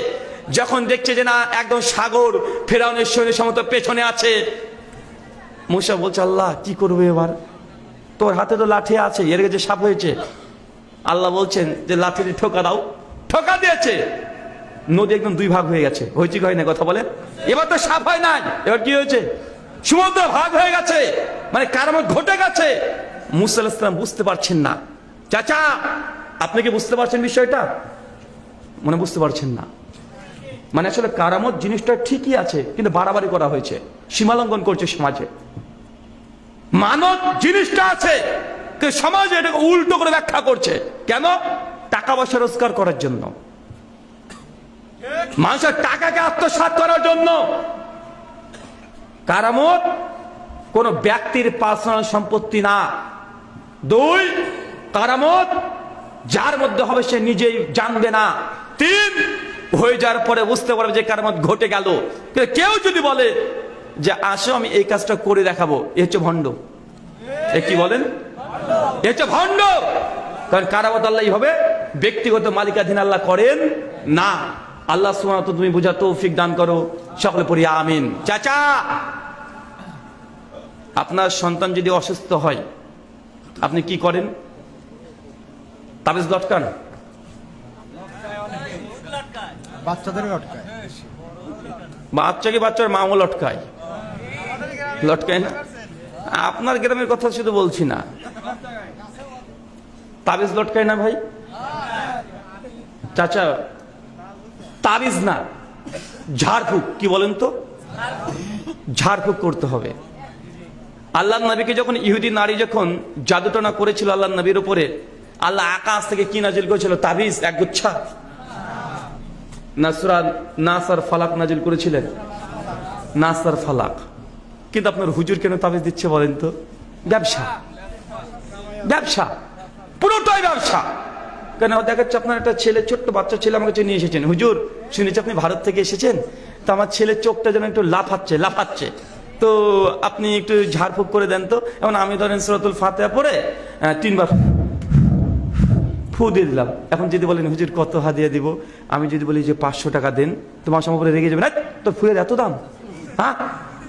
Speaker 1: যখন দেখছে যে না একদম সাগর ফেরাউনের সৈন্য সমস্ত পেছনে আছে, মুসা বলছে আল্লাহ কি করবে এবার, তোর হাতে তো লাঠি আছে, এর কাছে সাপ হয়েছে। আল্লাহ বলছেন যে লাঠি দিয়ে ঠোকা দাও, ঠোকা দিয়েছে, নদী একদম দুই ভাগ হয়ে গেছে। হয়েছে কি হয় না কথা বলে? এবার তো সাপ হয় নাই, এবার কি হয়েছে? সমুদ্র ভাগ হয়ে গেছে, মানে কারামত ঘটে গেছে। মুসা আলাইহিস সালাম বুঝতে পারছেন না। চাচা আপনি কি বুঝতে পারছেন বিষয়টা? মানে বুঝতে পারছেন না, মানে আসলে কারামত জিনিসটা ঠিকই আছে, কিন্তু বাড়াবাড়ি করা হয়েছে, সীমালঙ্ঘন করছে সমাজে। মানত জিনিসটা আছে, কিন্তু সমাজে এটাকে উল্টো করে ব্যাখ্যা করছে। কেন? টাকা পয়সা রোজগার করার জন্য, মানুষের টাকাকে আত্মসাৎ করার জন্য। কারামত কোন ব্যক্তির পার্সোনাল সম্পত্তি না। দুই, কারামত যার মধ্যে হবে সে নিজেই জানবে না। তিন, হয়ে যাওয়ার পরে বুঝতে পারবে যে কারামত ঘটে গেল। কেউ যদি বলে যে আসো আমি এই কাজটা করে দেখাবো, এ হচ্ছে ভণ্ড। এ কি বলেন? এ হচ্ছে ভণ্ড। কারণ কারামত আল্লাহই হবে, ব্যক্তিগত মালিকাধীন আল্লাহ করেন না। আল্লাহ সুবহানাহু ওয়া তাআলা তুমি বুঝা তৌফিক দান করো, সকলে পড়ি আমিন। চাচা আপনার সন্তান যদি অসুস্থ হয় আপনি কি করেন? তাবিজ লটকান?
Speaker 2: বাচ্চাদের লটকায়,
Speaker 1: বাচ্চাকে বাচ্চার মাও লটকায়, লটকায় না? আপনার গ্রামের কথা শুধু বলছি না, তাবিজ লটকায় না ভাই? চাচা তাবিজ না, ঝাড়ফুঁক, কি বলেন তো? ঝাড়ফুঁক করতে হবে। আল্লাহ নবীকে যখন ইহুদি নারী যখন জাদুটনা করেছিল আল্লাহ নবীর উপরে, আল্লাহ আকাশ থেকে কি নাজিল করেছিল? তাবিজ এক গুচ্ছা। নাসরা নাসার ফালাক নাজিল করেছিলেন, নাসার ফালাক। কিন্তু আপনার হুজুর কেন তাবিজ দিচ্ছে বলেন তো? ব্যবসা, ব্যবসা, পুরোটাই ব্যবসা। কেন? দেখাচ্ছে আপনার একটা ছেলে, ছোট্ট বাচ্চা ছেলে আমার কাছে নিয়ে এসেছেন, হুজুর শুনেছি আপনি ভারত থেকে এসেছেন, তো আমার ছেলের চোখটা যেন একটু লাফাচ্ছে লাফাচ্ছে, তো আপনি একটু ঝাড়ফুঁক করে দেন তো। এখন আমি ধরেন সূরাতুল ফাতিহা পড়ে 3 বার ফু দিয়ে দিলাম। এখন যদি বলেন হুজুর কত হাদিয়া দিব, আমি যদি বলি যে 500 টাকা দেন, তোমার আমার উপরে রেগে যাবে না, তোর ফুয়ের এত দাম, হ্যাঁ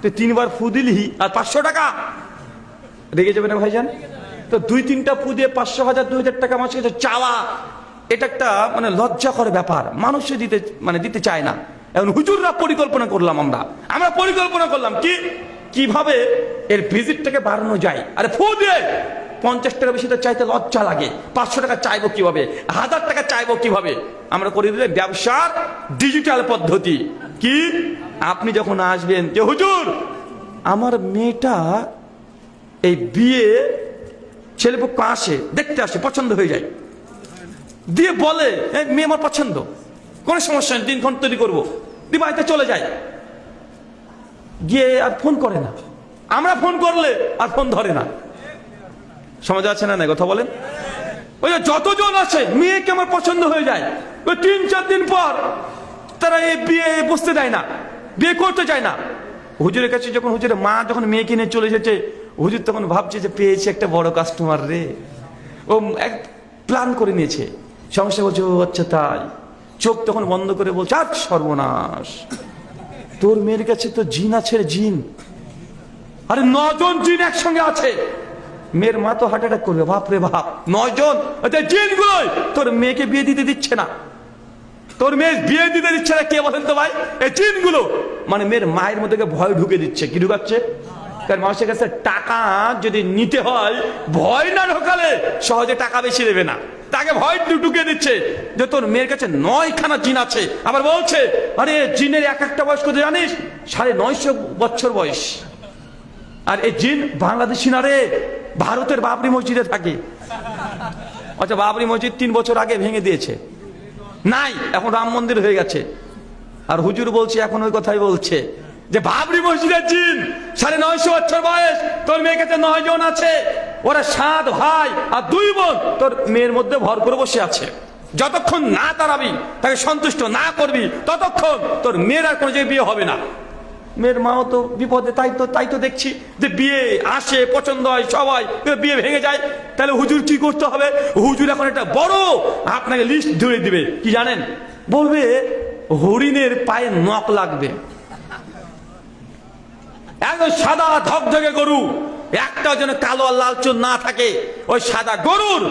Speaker 1: তুই 3 বার ফু দিলি আর 500 টাকা, রেগে যাবে না ভাইজান? তো 2-3টা ফু দিয়ে 500, 1000, 2000 টাকা মানুষের কাছে চাওয়া, এটা একটা মানে লজ্জাকর ব্যাপার, মানুষে দিতে চায় না। এখন হুজুররা পরিকল্পনা করলাম, আমরা পরিকল্পনা করলাম কিভাবে এর ভিজিটটাকে বাড়ানো যায়। আরে ফু দিয়ে 50 টাকা বেশি তো চাইতে লজ্জা লাগে, 500 টাকা চাইবো কিভাবে, 1000 টাকা চাইবো কিভাবে? আমরা করে দিলে ব্যবসার ডিজিটাল পদ্ধতি। কি? আপনি যখন আসবেন যে হুজুর আমার মেয়েটা এই বিয়ে, ছেলেপক্ষ আসে দেখতে আসে, পছন্দ হয়ে যায়, দিয়ে বলে মেয়ে আমার পছন্দ, কোনো সমস্যা নেই, দিনক্ষণ তৈরি করবো, দিয়ে বাড়িতে চলে যায়, গিয়ে আর ফোন করে না। আমরা ফোন করলে আর ফোন ধরে না। সমাজ আছে না, কথা বলেন? ওই যে যতজন আছে মেয়েকে আমার পছন্দ হয়ে যায়, ওই 3-4 দিন পর তারা এই বিয়ে বসতে দেয় না, বিয়ে করতে চায় না। হুজুরের কাছে যখন হুজুরের মা যখন মেয়েকে নিয়ে চলে এসেছে, হুজুর তখন ভাবছে যে পেয়েছে একটা বড় কাস্টমার রে, ও এক প্ল্যান করে নিয়েছে। সংসার বলছে ও আচ্ছা তাই। চোখ তখন বন্ধ করে বলছে আর সর্বনাশ, তোর মেয়ের কাছে তো জিন আছে রে, জিন। আরে 9 জন জিন একসঙ্গে আছে। মেয়ের মা তো হার্ট অ্যাটাক করবে, বাপরে বাপ, 9 জন জিন গুলো তোর মেয়েকে বিয়ে দিতে দিচ্ছে না, তোর মেয়ে বিয়ে দিতে দিচ্ছে না। কে বলেন তো ভাই? এই জিনগুলো। মানে মেয়ের মায়ের মধ্যে ভয় ঢুকে দিচ্ছে। কি ঢুকাচ্ছে? কারণ মানুষের কাছে টাকা যদি নিতে হয়, ভয় না ঢোকালে সহজে টাকা বেশি দেবে না। তাকে ভয় ঢুকে দিচ্ছে যে তোর মেয়ের কাছে 9খানা জিন আছে। আবার বলছে আরে জিনের এক একটা বয়স কত জানিস? 950 বছর বয়স। আর এই জিন বাংলাদেশি না রে, ভারতের বাবরি মসজিদে থাকে। আচ্ছা, বাবরি মসজিদ 3 বছর আগে ভেঙে দিয়েছে, নাই, এখন রাম মন্দির হয়ে গেছে। আর হুজুর বলছে, এখন ওই কথাই বলছে যে বাবরি মসজিদের জিন 950 বছর বয়স, তোর মেয়ের কাছে 9 জন আছে। ওরা 7 ভাই আর 2 বোন তোর মেয়ের মধ্যে ভর করে বসে আছে। যতক্ষণ না তাড়াবি, তাকে সন্তুষ্ট না করবি, ততক্ষণ তোর মেয়ের আর কোনো জায়গায় বিয়ে হবে না। মেয়ের মাও তো বিপদে। তাই তো দেখছি যে বিয়ে আসে, পছন্দ হয় সবাই, বিয়ে ভেঙে যায়। তাহলে হুজুর কি করতে হবে? হুজুর এখন একটা বড় আপনাকে লিস্ট ধরে দিবে। কি জানেন? বলবে হরিণের পায়ে নখ লাগবে, একদম সাদা ধকধকে গরু, একটা যেন কালো আর লাল চুল না থাকে। ওই সাদা গরুর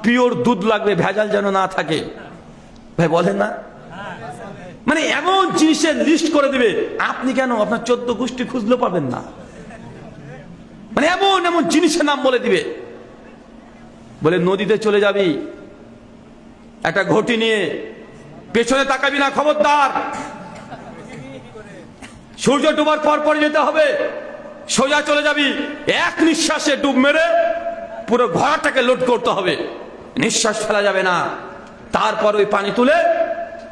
Speaker 1: পিওর দুধ লাগবে, ভেজাল যেন না থাকে। ভাই বলেন না? মানে এমন জিনিসের লিস্ট করে দিবে, আপনি কেন আপনার 14 গোষ্ঠী খুঁজলেও পাবেন না। মানে এমন এমন জিনিসের নাম বলে দিবে। বলে নদীতে চলে যাবি একটা ঘটি নিয়ে, পেছনে তাকাবি না, খবরদার। সূর্য ডুবার পর পর যেতে হবে, সোজা চলে যাবি, এক নিঃশ্বাসে ডুব মেরে পুরো ঘোড়াটাকে লোড করতে হবে, নিঃশ্বাস ফেলা যাবে না। তারপর ওই পানি তুলে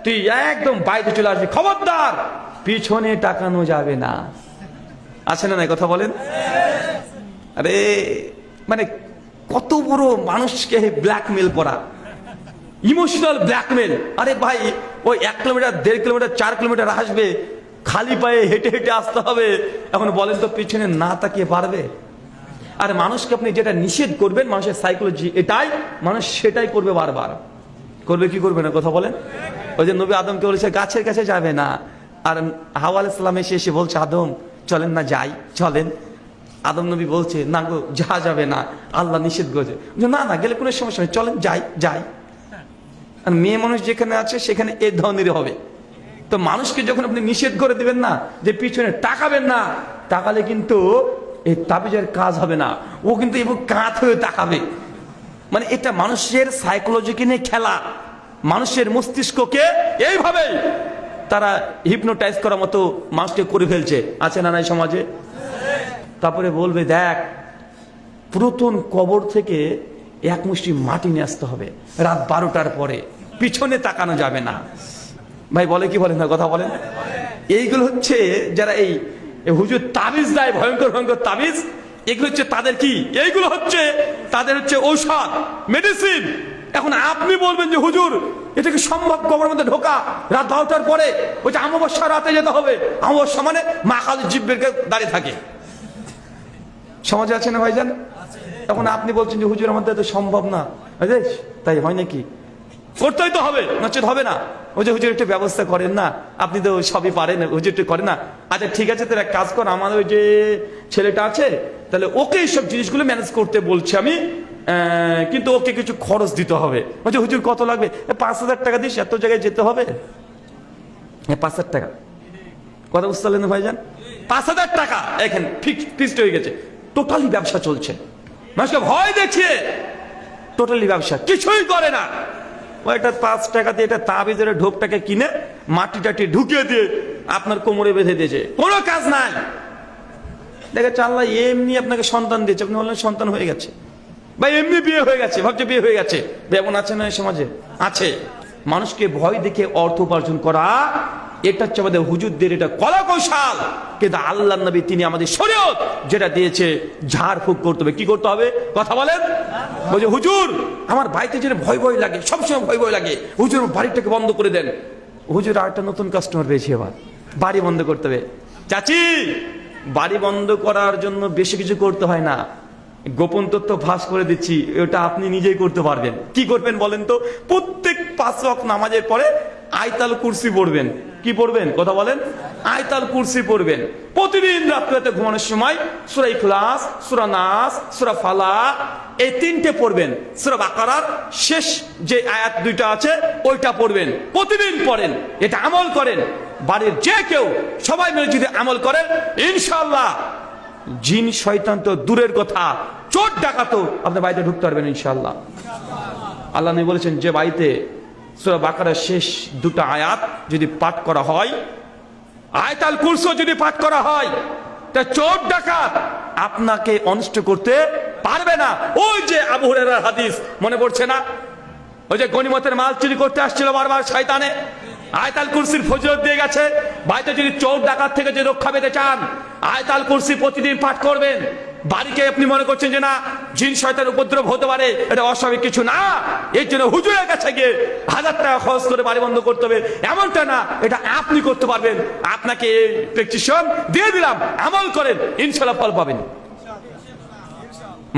Speaker 1: তুই একদম বাইরে চলে আসবি, খবরদার পিছনে তাকানো যাবে না। আছে না নাই কথা বলেন? আরে মানে কত বড় মানুষকে ব্ল্যাকমেল করা, ইমোশনাল ব্ল্যাকমেল। আরে ভাই, ওই 1 কিলোমিটার 1.5 কিলোমিটার 4 কিলোমিটার আসবে, খালি পায়ে হেঁটে হেঁটে আসতে হবে। এখন বলেন তো পিছনে না তাকিয়ে পারবে? আর মানুষকে আপনি যেটা নিষেধ করবেন, মানুষের সাইকোলজি এটাই, মানুষ সেটাই করবে বারবার। করবে কি করবে না কথা বলেন? ওই যে নবী আদমকে বলেছে গাছের কাছে যাবে না, আর হাওয়া আলাইহিস সালাম এসে বলছে আদম চলেন না যাই, চলেন। আদম নবী বলছে না গো, যাবে না, আল্লাহ নিষেধ করেছে। না না গেলে কোনো সমস্যা নেই, চলেন যাই। আর মেয়ে মানুষ যেখানে আছে সেখানে এ ধরনের হবে। তো মানুষকে যখন আপনি নিষেধ করে দিবেন না যে পিছনে তাকাবেন না, তাকালে কিন্তু এই তাবিজের কাজ হবে না, ও কিন্তু এবং কাঁত হয়ে তাকাবে। মানে এটা মানুষের সাইকোলজিকে নিয়ে খেলা, মানুষের মস্তিষ্ককে এইভাবে তারা হিপনোটাইজ করার মতো মানুষকে করে ফেলছে। আছে না নাই সমাজে? তারপরে বলবে দেখ, পুরাতন কবর থেকে 1 মুষ্টি মাটি নিয়ে আসতে হবে, রাত 12টার পরে, পিছনে তাকানো যাবে না। ভাই বলে কি বলেন না কথা বলেন? এইগুলো হচ্ছে যারা এই হুজুর তাবিজ দেয়, ভয়ঙ্কর ভয়ঙ্কর তাবিজ, এগুলো হচ্ছে তাদের কি, এইগুলো হচ্ছে তাদের হচ্ছে ঔষধ, মেডিসিন। এখন আপনি বলবেন যে হুজুর এটা কি সম্ভব কবরের মধ্যে ঢোকা রাত 12টার পরে? ওই যে অমাবস্যা রাতে যেতে হবে, অমাবস্যা মানে মা কালী জিব্বের দাঁড়িয়ে থাকে। সমাজে আছে না ভাইজান? এখন আপনি বলছেন যে হুজুর আমাদের তো সম্ভব না, তাই হয় নাকি? করতেই তো হবে, নচেত হবে না। ওই যে হুজুর একটু ব্যবস্থা করেন না, আপনি তো সবই পারেন, হুজুর একটু করেন না। আচ্ছা ঠিক আছে, তোর এক কাজ কর, আমাদের ওই যে ছেলেটা আছে, তাহলে ওকে এইসব জিনিসগুলো ম্যানেজ করতে বলছি আমি, কিন্তু ওকে কিছু খরচ দিতে হবে। বলছে হুজুর কত লাগবে? 5,000 টাকা দিস, এত জায়গায় যেতে হবে। 5,000 টাকা কথা বুঝতে পারলেন ভাইজান? 5,000 টাকা এখানে ফিক্সড হয়ে গেছে। টোটালি ব্যবসা চলছে, মানুষকে ভয় দেখিয়ে টোটালি ব্যবসা, কিছুই করে না। ওইটা 5 টাকা দিয়ে এটা তাবিজের ঢোকটাকে কিনে মাটি টাটি ঢুকিয়ে দিয়ে আপনার কোমরে বেঁধে দিয়েছে, কোনো কাজ নাই। দেখে আল্লাহ এমনি আপনাকে সন্তান দিয়েছে, আপনি বললেন সন্তান হয়ে গেছে, বা এমনি বিয়ে হয়ে গেছে, ভাবছে বিয়ে হয়ে গেছে। এমন আছে না সমাজে? আছে। মানুষকে ভয় দেখে অর্থ উপার্জন করা, এটা হচ্ছে আমাদের হুজুরদের এটা কলা কৌশল। কিন্তু আল্লাহ নবী তিনি আমাদের শরীয়ত যেটা দিয়েছে, ঝাড় ফুঁক করতে হবে। কি করতে হবে কথা বলেন? বলছে হুজুর আমার বাড়িতে যেটা ভয় ভয় লাগে, সবসময় ভয় ভয় লাগে, হুজুর বাড়িটাকে বন্ধ করে দেন। হুজুর আরেকটা নতুন কাস্টমার পেয়েছি, এবার বাড়ি বন্ধ করতে হবে। চাচি বাড়ি বন্ধ করার জন্য বেশি কিছু করতে হয় না, গোপন তথ্য ফাঁস করে দিচ্ছি, ওটা আপনি নিজেই করতে পারবেন। কি করবেন বলেন তো? প্রত্যেক 5 ওয়াক্ত নামাজের পরে আয়াতুল কুরসি পড়বেন। কি পড়বেন? কথা বলেন। আয়াতুল কুরসি পড়বেন। প্রতিদিন রাত্রিতে ঘুমানোর সময় সূরা ইখলাস, সূরা নাস, সূরা ফালাক এই 3টে পড়বেন। সূরা বাকারার শেষ যে আয়াত 2টা আছে ওইটা পড়বেন। প্রতিদিন পড়েন, এটা আমল করেন। বাড়ির যে কেউ সবাই মিলে যদি আমল করেন, ইনশাআল্লাহ জিন শয়তান তো দূরের কথা, চোর ডাকাতও আপনার বাড়িতে ঢুকতে পারবেন ইনশাআল্লাহ। আল্লাহ নবী বলেছেন, যে বাড়িতে সূরা বাকারার শেষ 2টা আয়াত যদি পাঠ করা হয়, আয়াতুল কুরসি যদি পাঠ করা হয়, তা চোর ডাকাত আপনাকে অনিষ্ট করতে পারবে না। ওই যে আবু হুরায়রার হাদিস মনে পড়ছে না? ওই যে গনিমতের মাল চুরি করতে আসছিল বারবার শয়তানে, আয়াতুল কুরসির ফজিলত দিয়ে গেছে। বাড়িতে যদি চোর ডাকাত থেকে যে রক্ষা পেতে চান, আয়াতুল কুরসি প্রতিদিন পাঠ করবেন। বাড়িকে আপনি মনে করছেন যে না জিন শয়তানের উপদ্রব হতে পারে, এটা অস্বাভাবিক কিছু না, এর জন্য হুজুরের কাছে গিয়ে 1000 টাকা খরচ করে বাড়ি বন্ধ করতে হবে এমনটা না, এটা আপনি করতে পারবেন। আপনাকে প্রেসক্রিপশন দিয়ে দিলাম, আমল করেন, ইনশাআল্লাহ ফল পাবেন।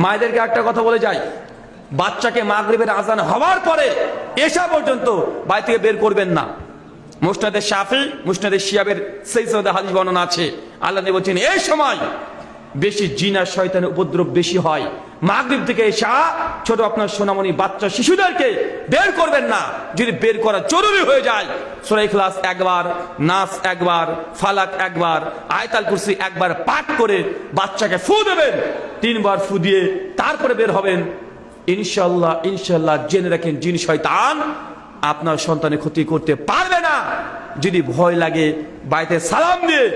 Speaker 1: মায়েদেরকে একটা কথা বলে যাই, বাচ্চাকে মাগরিবের আজান হওয়ার পরে এশা পর্যন্ত বাড়ি থেকে বের করবেন না। মুসনাদে শাফি, মুসনাদে শিয়াবের সেই হাদিস বর্ণনা আছে। আল্লাহ নবী বলেছেন, এই সময় বেশি জিন আর শয়তানের উপদ্রব বেশি হয়। মাগরিব থেকে এশা ছোট আপনার সোনামণি বাচ্চা শিশুদেরকে বের করবেন না। যদি বের করা জরুরি হয়ে যায়, সূরা ইখলাস একবার, নাস একবার, ফালাক একবার, আয়াতুল কুরসি একবার পাঠ করে বাচ্চাকে ফু দেবেন। 3 বার ফু দিয়ে তারপরে বের হবেন। ইনশাআল্লাহ ইনশাআল্লাহ জেনে রাখেন, জিন শয়তান আপনার সন্তানের ক্ষতি করতে পারবে না। যদি ভয় লাগে বাড়িতে সালাম দিয়ে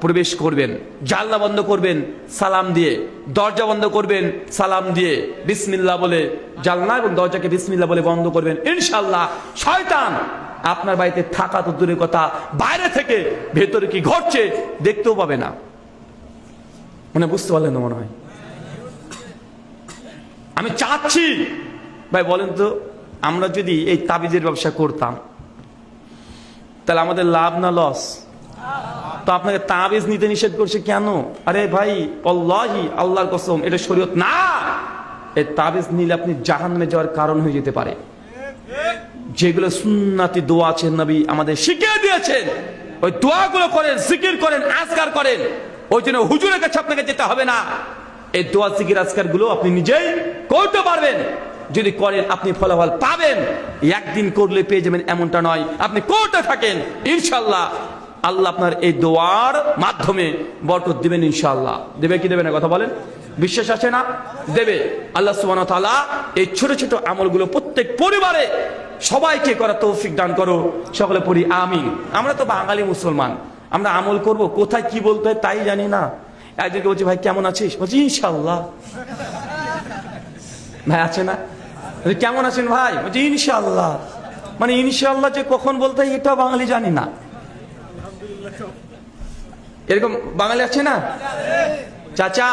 Speaker 1: প্রবেশ করবেন, জানলা বন্ধ করবেন সালাম দিয়ে, দরজা বন্ধ করবেন সালাম দিয়ে, বিসমিল্লাহ বলে জানলা এবং দরজাকে বিসমিল্লাহ বলে বন্ধ করবেন। ইনশাআল্লাহ শয়তান আপনার বাড়িতে থাকা তো দূরের কথা, বাইরে থেকে ভেতরে কি ঘটছে দেখতেও পাবে না। মানে বুঝতে পারলেন না মনে হয়? আমি চাচ্ছি ভাই বলেন তো, আমরা যদি এই তাবিজের ব্যবসা করতাম তাহলে আমাদের লাভ না লস? তো আপনাকে তাবিজ নিতে নিষেধ করছে কেন? আরে ভাই আল্লাহি, আল্লাহর কসম, এটা শরীয়ত না। এই তাবিজ নিলে আপনি জাহান্নামে যাওয়ার কারণ হয়ে যেতে পারে। যেগুলো সুন্নাতি দোয়া আছে, নবী আমাদের শিখিয়ে দিয়েছেন, ওই দোয়াগুলো করেন, জিকির করেন, আজকার করেন। ওই জন্য হুজুরের কাছে আপনাকে যেতে হবে না। এই দোয়া জিকির আজকার গুলো আপনি নিজেই করতে পারবেন। যদি করেন আপনি ফলাফল পাবেন। একদিন করলে পেয়ে যাবেন এমনটা নয়, আপনি করতে থাকেন, ইনশাআল্লাহ আল্লাহ আপনার এই দোয়ার মাধ্যমে বরকত দিবেন। ইনশাআল্লাহ দেবে কি দেবে না কথা বলেন? বিশ্বাস আছে না? দেবে। আল্লাহ সুবহানাহু ওয়া তাআলা এই ছোট ছোট আমলগুলো প্রত্যেক পরিবারে সবাইকে করার তৌফিক দান করো। সকলে পড়ি আমিন। আমরা তো বাঙালি মুসলমান, আমরা আমল করব, কোথায় কি বলতে হয় তাই জানি না। একজনকে বলছি, ভাই কেমন আছিস? বলছি ইনশাআল্লাহ। ভাই আছে না? কেমন আছেন ভাই? বলছি ইনশাআল্লাহ। মানে ইনশাআল্লাহ যে কখন বলতে হয় এটা বাঙালি জানি না। এরকম বাঙালি আছে না? চাচা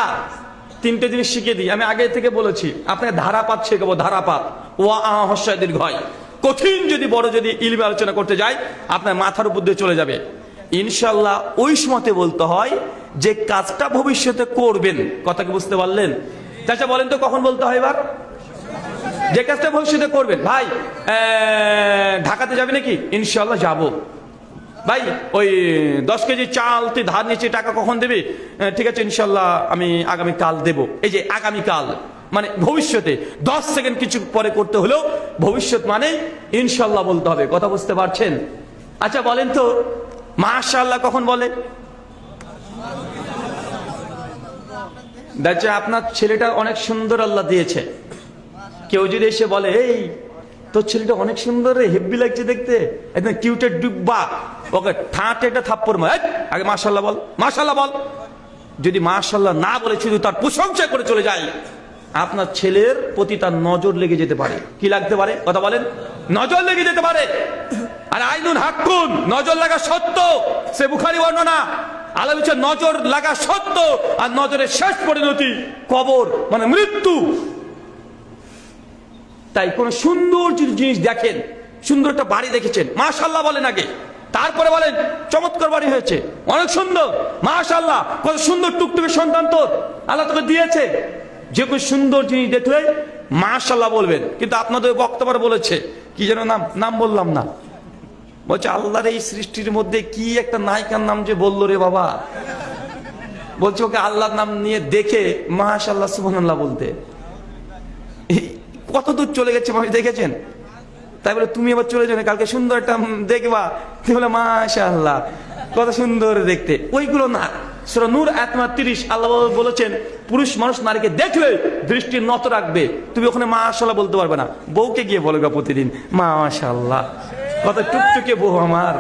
Speaker 1: 3টে জিনিস শিখিয়ে দিই, আমি আগে থেকে বলেছি আপনাকে ধারাপাত শেখাবো। ধারাপাত, ওয়া আ হস্যয় দীর্ঘয়। কঠিন যদি বড় যদি ইলমে আলোচনা করতে যাই আপনার মাথার উপর দিয়ে চলে যাবে। ইনশাআল্লাহ ওই সময়তে বলতে হয় যে কাজটা ভবিষ্যতে করবেন। কথা কি বুঝতে পারলেন? চাচা বলেন তো কখন বলতে হয়? এবার যে কাজটা ভবিষ্যতে করবেন। ভাই ঢাকাতে যাবি নাকি? ইনশাআল্লাহ যাবো। ভাই ওই 10 কেজি চাল তুই ধার নিচে, টাকা কখন দেবে? ঠিক আছে ইনশাআল্লাহ আমি আগামী কাল দেব। এই যে আগামী কাল মানে ভবিষ্যতে, 10 সেকেন্ড কিছু পরে করতে হলেও ভবিষ্যৎ মানে ইনশাআল্লাহ বলতে হবে। কথা বুঝতে পারছেন? আচ্ছা বলেন তো মাশাআল্লাহ কখন বলে? দেখছে আপনার ছেলেটা অনেক সুন্দর আল্লাহ দিয়েছে, কেউ যদি এসে বলে এই তোর ছেলেটা অনেক সুন্দর রে, হেব্বি লাগছে দেখতে, একদম কিউটের ডুব্বা, ওকে ঠাঁটে একটা থাপ্পড় মার, আগে মাশাআল্লাহ বল, মাশাআল্লাহ বল। যদি মাশাআল্লাহ না বলে শুধু তার প্রশংসা করে চলে যায়, আপনার ছেলের প্রতি তার নজর লেগে যেতে পারে। কি লাগতে পারে? কথা বলেন। নজর লেগে যেতে পারে। আর আইনুন হাক্কুন, নজর লাগা সত্য, সে বুখারী বর্ণনা। আল্লাহ বলেছেন নজর লাগা সত্য, আর নজরের শেষ পরিণতি কবর মানে মৃত্যু। তাই কোন সুন্দর যদি জিনিস দেখেন, সুন্দর একটা বাড়ি দেখেছেন, মাশাআল্লাহ বলেন আগে, তারপরে বলেন চমৎকার বাড়ি হয়েছে, অনেক সুন্দর, মাশাআল্লাহ, কত সুন্দর টুকটুকে সন্তান তোর আল্লাহ তোকে দিয়েছে। যে কোনো সুন্দর জিনিস দেখলে মাশাআল্লাহ বলবেন। কিন্তু আপনাদের বক্তব্য বলেছে কি যেন নাম বললাম না, বলছে আল্লাহর এই সৃষ্টির মধ্যে কি একটা নায়িকার নাম যে বললো রে বাবা, বলছে ওকে আল্লাহর নাম নিয়ে দেখে মাশাআল্লাহ সুবহানাল্লাহ বলতে। কত দূর চলে গেছে মানুষ দেখেছেন? তাই বলে তুমি এবার চলে যাবে কালকে সুন্দর একটা দেখবা, তুমি বলে মাশাআল্লাহ কত সুন্দর দেখতে, ওইগুলো না। সূরা নূর আয়াত 30 আল্লাহ বলেছেন পুরুষ মানুষ নারীকে দেখলে দৃষ্টি নত রাখবে, তুমি ওখানে মাশাআল্লাহ বলতে পারবে না, বউকে গিয়ে বলবে প্রতিদিন মাশাআল্লাহ কত টুকটুকে বউ আমার,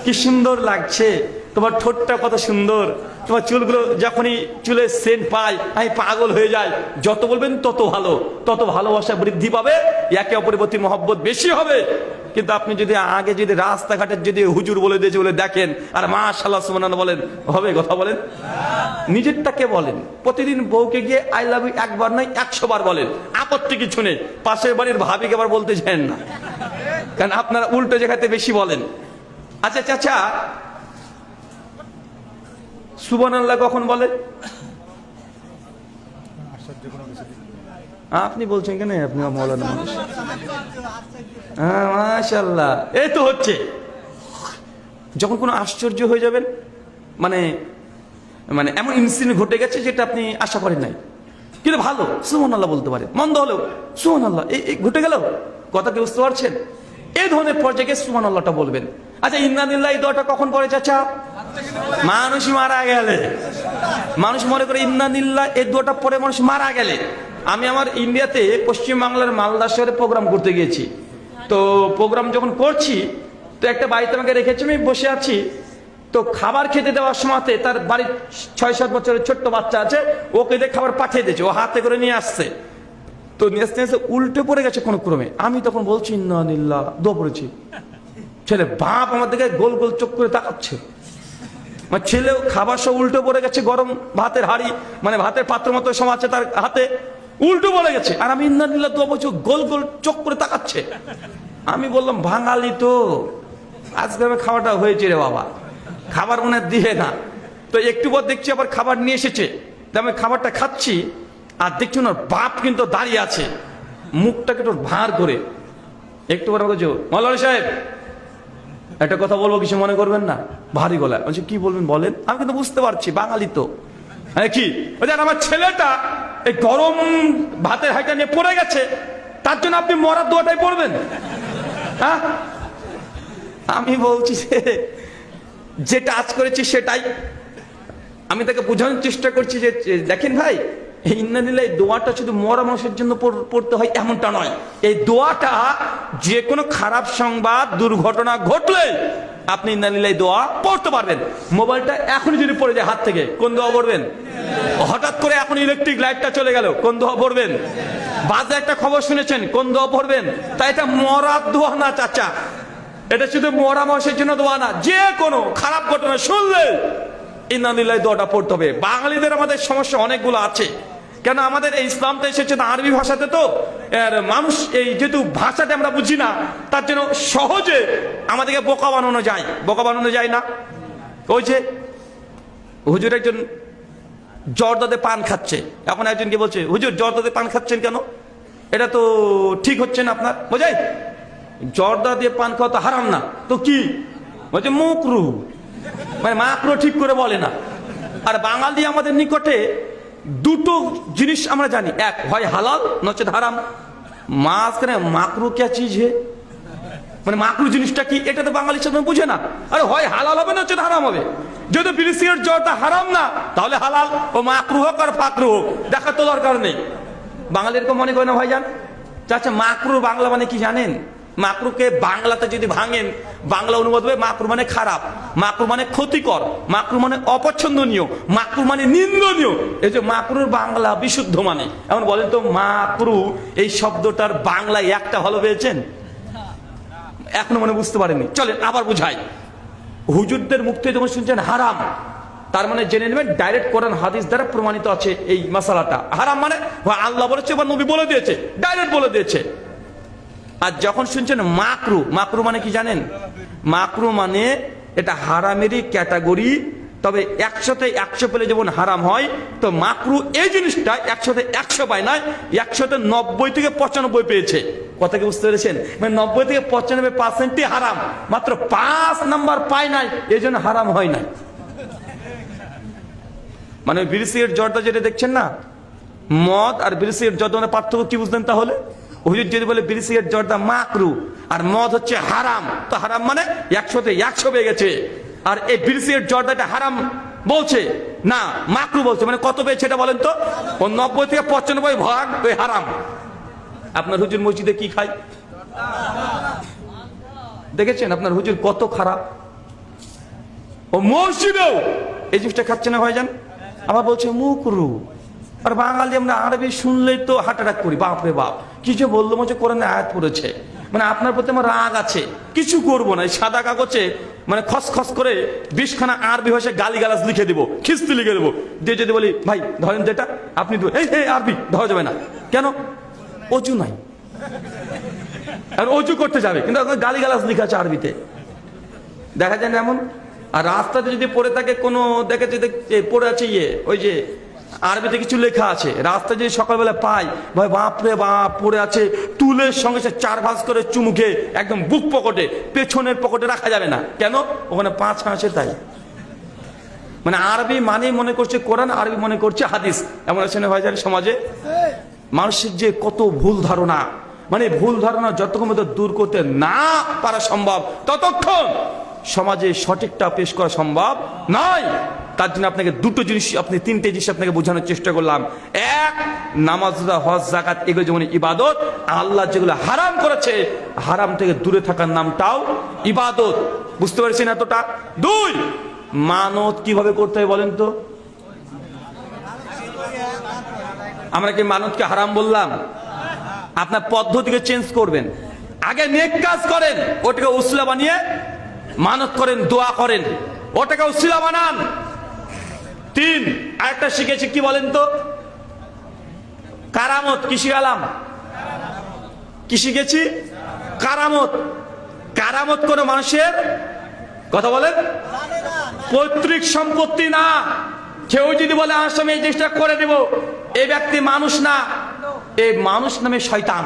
Speaker 1: কি সুন্দর লাগছে, তোমার ঠোঁটটা কত সুন্দর, তোমার চুলগুলো যখনই চুলের সেন্ট পাই আমি পাগল হয়ে যাই। যত বলবেন তত ভালো, তত ভালোবাসা বৃদ্ধি পাবে, একে অপরের প্রতি মহব্বত বেশি হবে। কিন্তু আপনি যদি আগে যদি রাস্তাঘাটের যদি হুজুর বলে দিয়েছে বলে দেখেন আর মাশাআল্লাহ সুবহানাল্লাহ বলেন, হবে কথা বলেন? নিজেরটাকে বলেন, প্রতিদিন বউকে গিয়ে আই লাভ ইউ একবার নয় 100 বার বলেন, আপত্তি কিছু নেই। পাশের বাড়ির ভাবিকে আবার বলতে চান না, কারণ আপনারা উল্টো জায়গাতে বেশি বলেন। আচ্ছা চাচা, সুবহানাল্লাহ কখন বলে?
Speaker 2: আশ্চর্য কোনো কিছু নেই।
Speaker 1: আপনি বলছেন কেন? আপনি মৌলানা মানুষ। হ্যাঁ মাশাআল্লাহ, এই তো হচ্ছে। যখন কোনো আশ্চর্য হয়ে যাবেন, মানে মানে এমন ইনসিডেন্ট ঘটে গেছে যেটা আপনি আশা করেন নাই, কিন্তু ভালো সুবহানাল্লাহ বলতে পারে, মন্দ হলেও সুবহানাল্লাহ এই ঘটে গেল, কথা কি বুঝতে পারছেন? এই ধরনের পর্যায়ে সুবহানাল্লাহটা বলবেন। আচ্ছা ইন্না লিল্লাহি এই দোয়াটা কখন পড়ে চাচা? মানুষ মারা গেলে, মানুষ মনে করে ইন্না লিল্লাহ এই দোয়াটা পড়ে মানুষ মারা গেলে। আমি আমার ইন্ডিয়াতে পশ্চিম বাংলার মালদা শহরে প্রোগ্রাম করতে গিয়েছি, তো প্রোগ্রাম যখন করছি তো একটা বাড়িতে আমাকে রেখেছে, আমি বসে আছি, তো খাবার খেতে দেওয়ার সময়তে তার বাড়ির 6-7 বছরের ছোট্ট বাচ্চা আছে, ওকে দিয়ে খাবার পাঠিয়ে দিয়েছে, ও হাতে করে নিয়ে আসছে, তো নিয়ে আসতে উল্টে পড়ে গেছে কোনো ক্রমে। আমি তখন বলছি ইন্না লিল্লাহ, দোয়া পড়েছি। ছেলে বাপ আমার দিকে গোল গোল চোখ করে তাকাচ্ছে, আমার ছেলেও খাবার সব উল্টো পড়ে গেছে, গরম ভাতের হাঁড়ি মানে ভাতের পাত্র মতো সময় আছে তার হাতে, উল্টো পড়ে গেছে, আর আমি ইন্না লিল্লাহ দোয়া পড়ছি, গোল গোল চোখ করে তাকাচ্ছে। আমি বললাম বাঙালি তো, আজকে আমি খাওয়াটা হয়েছে রে বাবা, খাবার মনে দিয়ে না। তো একটু পর দেখছি আবার খাবার নিয়ে এসেছে, আমি খাবারটা খাচ্ছি আর দেখছি ওনার বাপ কিন্তু দাঁড়িয়ে আছে, মুখটাকে একটু ভার করে। একটু পর বলছো মৌলানা সাহেব একটা কথা বলবো, কিছু মনে করবেন না, ভারী গলায় বলছি কি বলবেন বলেন। আমি কিন্তু বুঝতে পারছি বাঙালি তো, কি আমার ছেলেটা এই গরম ভাতের হাঁড়িটা নিয়ে পড়ে গেছে, তার জন্য আপনি মরার দোয়াটাই পড়বেন? হ্যাঁ, আমি বলছি যেটা আজ করেছি সেটাই। আমি তাকে বোঝানোর চেষ্টা করছি যে দেখেন ভাই, এই ইন্না লিল্লাহ এই দোয়াটা শুধু মরা মানুষের জন্য পড়তে হয় এমনটা নয়, এই দোয়াটা যে কোনো খারাপ সংবাদ দুর্ঘটনা ঘটলে আপনি ইন্না লিল্লাহ দোয়া পড়তে পারবেন। মোবাইলটা এখনই যদি পড়ে যায় হাত থেকে, কোন দোয়া পড়বেন? হঠাৎ করে এখন ইলেকট্রিক লাইটটা চলে গেল, কোন দোয়া পড়বেন? বাজে একটা খবর শুনেছেন, কোন দোয়া পড়বেন? তাই এটা মরার দোয়া না চাচা, এটা শুধু মরা মানুষের জন্য দোয়া না, যে কোনো খারাপ ঘটনা শুনলে ইন্না লিল্লাহ দোয়াটা পড়তে হবে। বাঙালিদের আমাদের সমস্যা অনেকগুলো আছে, কেন আমাদের এই ইসলামটা এসেছে না আরবি ভাষাতে, তো মানুষ এই যেহেতু ভাষাটা আমরা বুঝি না, তার জন্য সহজে আমাদেরকে বোকা বানানো যায়, বোকা বানানো যায় না। ওই যে হুজুর একজন জর্দাতে পান খাচ্ছে, এখন একজনকে বলছে হুজুর জর্দাতে পান খাচ্ছেন কেন, এটা তো ঠিক হচ্ছে না আপনার, বোঝাই জর্দা দিয়ে পান খাওয়া তো হারাম না, তো কি বলছে মুকরু, মানে মাকরু ঠিক করে বলে না। আর বাঙালি আমাদের নিকটে দুটো জিনিস আমরা জানি, এক হয় হালাল নচেত হারাম, মাঝখানে মাকরু কে চিজ হে, মানে মাকরু জিনিসটা কি এটা তো বাঙালির সাথে বুঝে না। আরে হয় হালাল হবে নচেত হারাম হবে, যদি বিড়ি সিগারেট জর্দা হারাম না তাহলে হালাল, ও মাকরু হোক আর ফাকরু হোক দেখার তো দরকার নেই। বাঙালি এরকম মনে করে না ভাইজান। আচ্ছা মাকরু বাংলা মানে কি জানেন? মাকরুকে বাংলাতে যদি ভাঙেন, বাংলা অনুবাদ হবে মাকরু মানে খারাপ, মাকরু মানে ক্ষতিকর, মাকরু মানে অপছন্দনীয়, মাকরু মানে নিন্দনীয়। এই যে মাকরুর বাংলা বিশুদ্ধ মানে, এমন বলেন তো মাকরু এই শব্দটার বাংলায় একটা ভালো পেয়েছেন? এখনো মনে বুঝতে পারেননি, চলেন আবার বুঝাই। হুজুরদের মুখ থেকে যখন শুনছেন হারাম, তার মানে জেনে নেবেন ডাইরেক্ট কোরআন হাদিস দ্বারা প্রমাণিত আছে এই মাসালাটা। হারাম মানে আল্লাহ বলেছে বা নবী বলে দিয়েছে, ডাইরেক্ট বলে দিয়েছে। আর যখন শুনছেন মাকরু, মাকরু মানে কি জানেন? মাকরু মানে এটা হারামেরই ক্যাটাগরি, তবে 100-তে 100 পেলে যেমন হারাম হয়, তো মাকরু এই জিনিসটা 100-তে 100 পায় না, 100-তে 90 থেকে 95 পেয়েছে। কথা কি বুঝতে পেরেছেন? মানে 90 থেকে 95% হারাম, মাত্র 5 নাম্বার পায় নাই, এই জন্য হারাম হয় নাই। মানে বিড়ি সিগারেট জর্দা যেটা দেখছেন না, মদ আর বিড়ি সিগারেট জর্দা মানে পার্থক্য কি বুঝলেন তাহলে? হুজুর যদি বলে বিড়ি সিগারেট জর্দা মাকরু আর মদ হচ্ছে হারাম, তো হারাম মানে 100-তে 100 পেয়ে গেছে। আর এই বিড়ি সিগারেট জর্দাটা হারাম বলছে না, মাকরু বলছে, মানে কত পেয়েছে এটা বলেন তো? ও 90 থেকে 95 ভাগ ওই হারাম। আপনার হুজুর মসজিদে কি খায় দেখেছেন? আপনার হুজুর কত খারাপ, ও মসজিদেও এই জিনিসটা খাচ্ছে না ভাইজান, আবার বলছে মুকরু। আর বাঙালি আমরা আরবি শুনলেই তো হার্ট অ্যাটাক করি, বাপরে বাপ কি যে বললো, মনে হচ্ছে কোরআনে আয়াত পড়েছে। মানে আপনার প্রতি আমার রাগ আছে, কিছু করবো না, এই সাদা কাগজে মানে খসখস করে 20খানা আরবি ভাষায় গালিগালাজ লিখে দেবো, খিস্তি লিখে দেবো, দিয়ে যদি বলি ভাই ধরেন যেটা আপনি এই আরবি ধরা যাবে না, কেন? অজু নাই, আর অজু করতে যাবে কিন্তু গালিগালাজ লিখা আছে আরবিতে, দেখা যায় না এমন? আর রাস্তাতে যদি পড়ে থাকে কোনো, দেখে যদি পড়ে আছে ওই যে আরবিতে কিছু লেখা আছে, রাস্তায় যদি সকালবেলা পাই, ভাই বাপরে বাপ পড়ে আছে, তুলের সঙ্গে সে 4 ভাঁজ করে চুমুকে একদম বুক পকেটে, পেছনের পকেটে রাখা যাবে না, কেন? ওখানে 5 আছে তাই। মানে আরবি মানে মনে করছে কোরআন, আরবি মনে করছে হাদিস, এমন আছে না ভাইজান সমাজে? মানুষের যে কত ভুল ধারণা, মানে ভুল ধারণা যতক্ষণ দূর করতে না পারা সম্ভব, ততক্ষণ সমাজে সঠিকটা পেশ করা সম্ভব নয়। তার জন্য আপনাকে 2টো জিনিস, আপনি 3টে জিনিস আপনাকে বোঝানোর চেষ্টা করলাম। এক, নামাজ, রোজা, হজ, যাকাত এগুলো যেমন ইবাদত, আল্লাহ যেগুলো হারাম করেছে, হারাম থেকে দূরে থাকার নামটাও ইবাদত। বুঝতে পারছেন এতটা? 2, মানত কিভাবে করতে হয় বলেন তো? আমরা কি মানতকে হারাম বললাম? আপনার পদ্ধতিকে চেঞ্জ করবেন, আগে নেক কাজ করেন, ওটাকে উসিলা বানিয়ে মানত করেন, দোয়া করেন, ওটাকে উসিলা বানান। 3, আরেকটা শিখেছি কি বলেন তো? কারামত। কি শিখালাম? কি শিখেছি? কারামত। কারামত কোন মানুষের, কথা বলেন, পৈতৃক সম্পত্তি না। কেউ যদি বলে আমি এই জিনিসটা করে দেব, এই ব্যক্তি মানুষ না, এই মানুষ নামে শয়তান,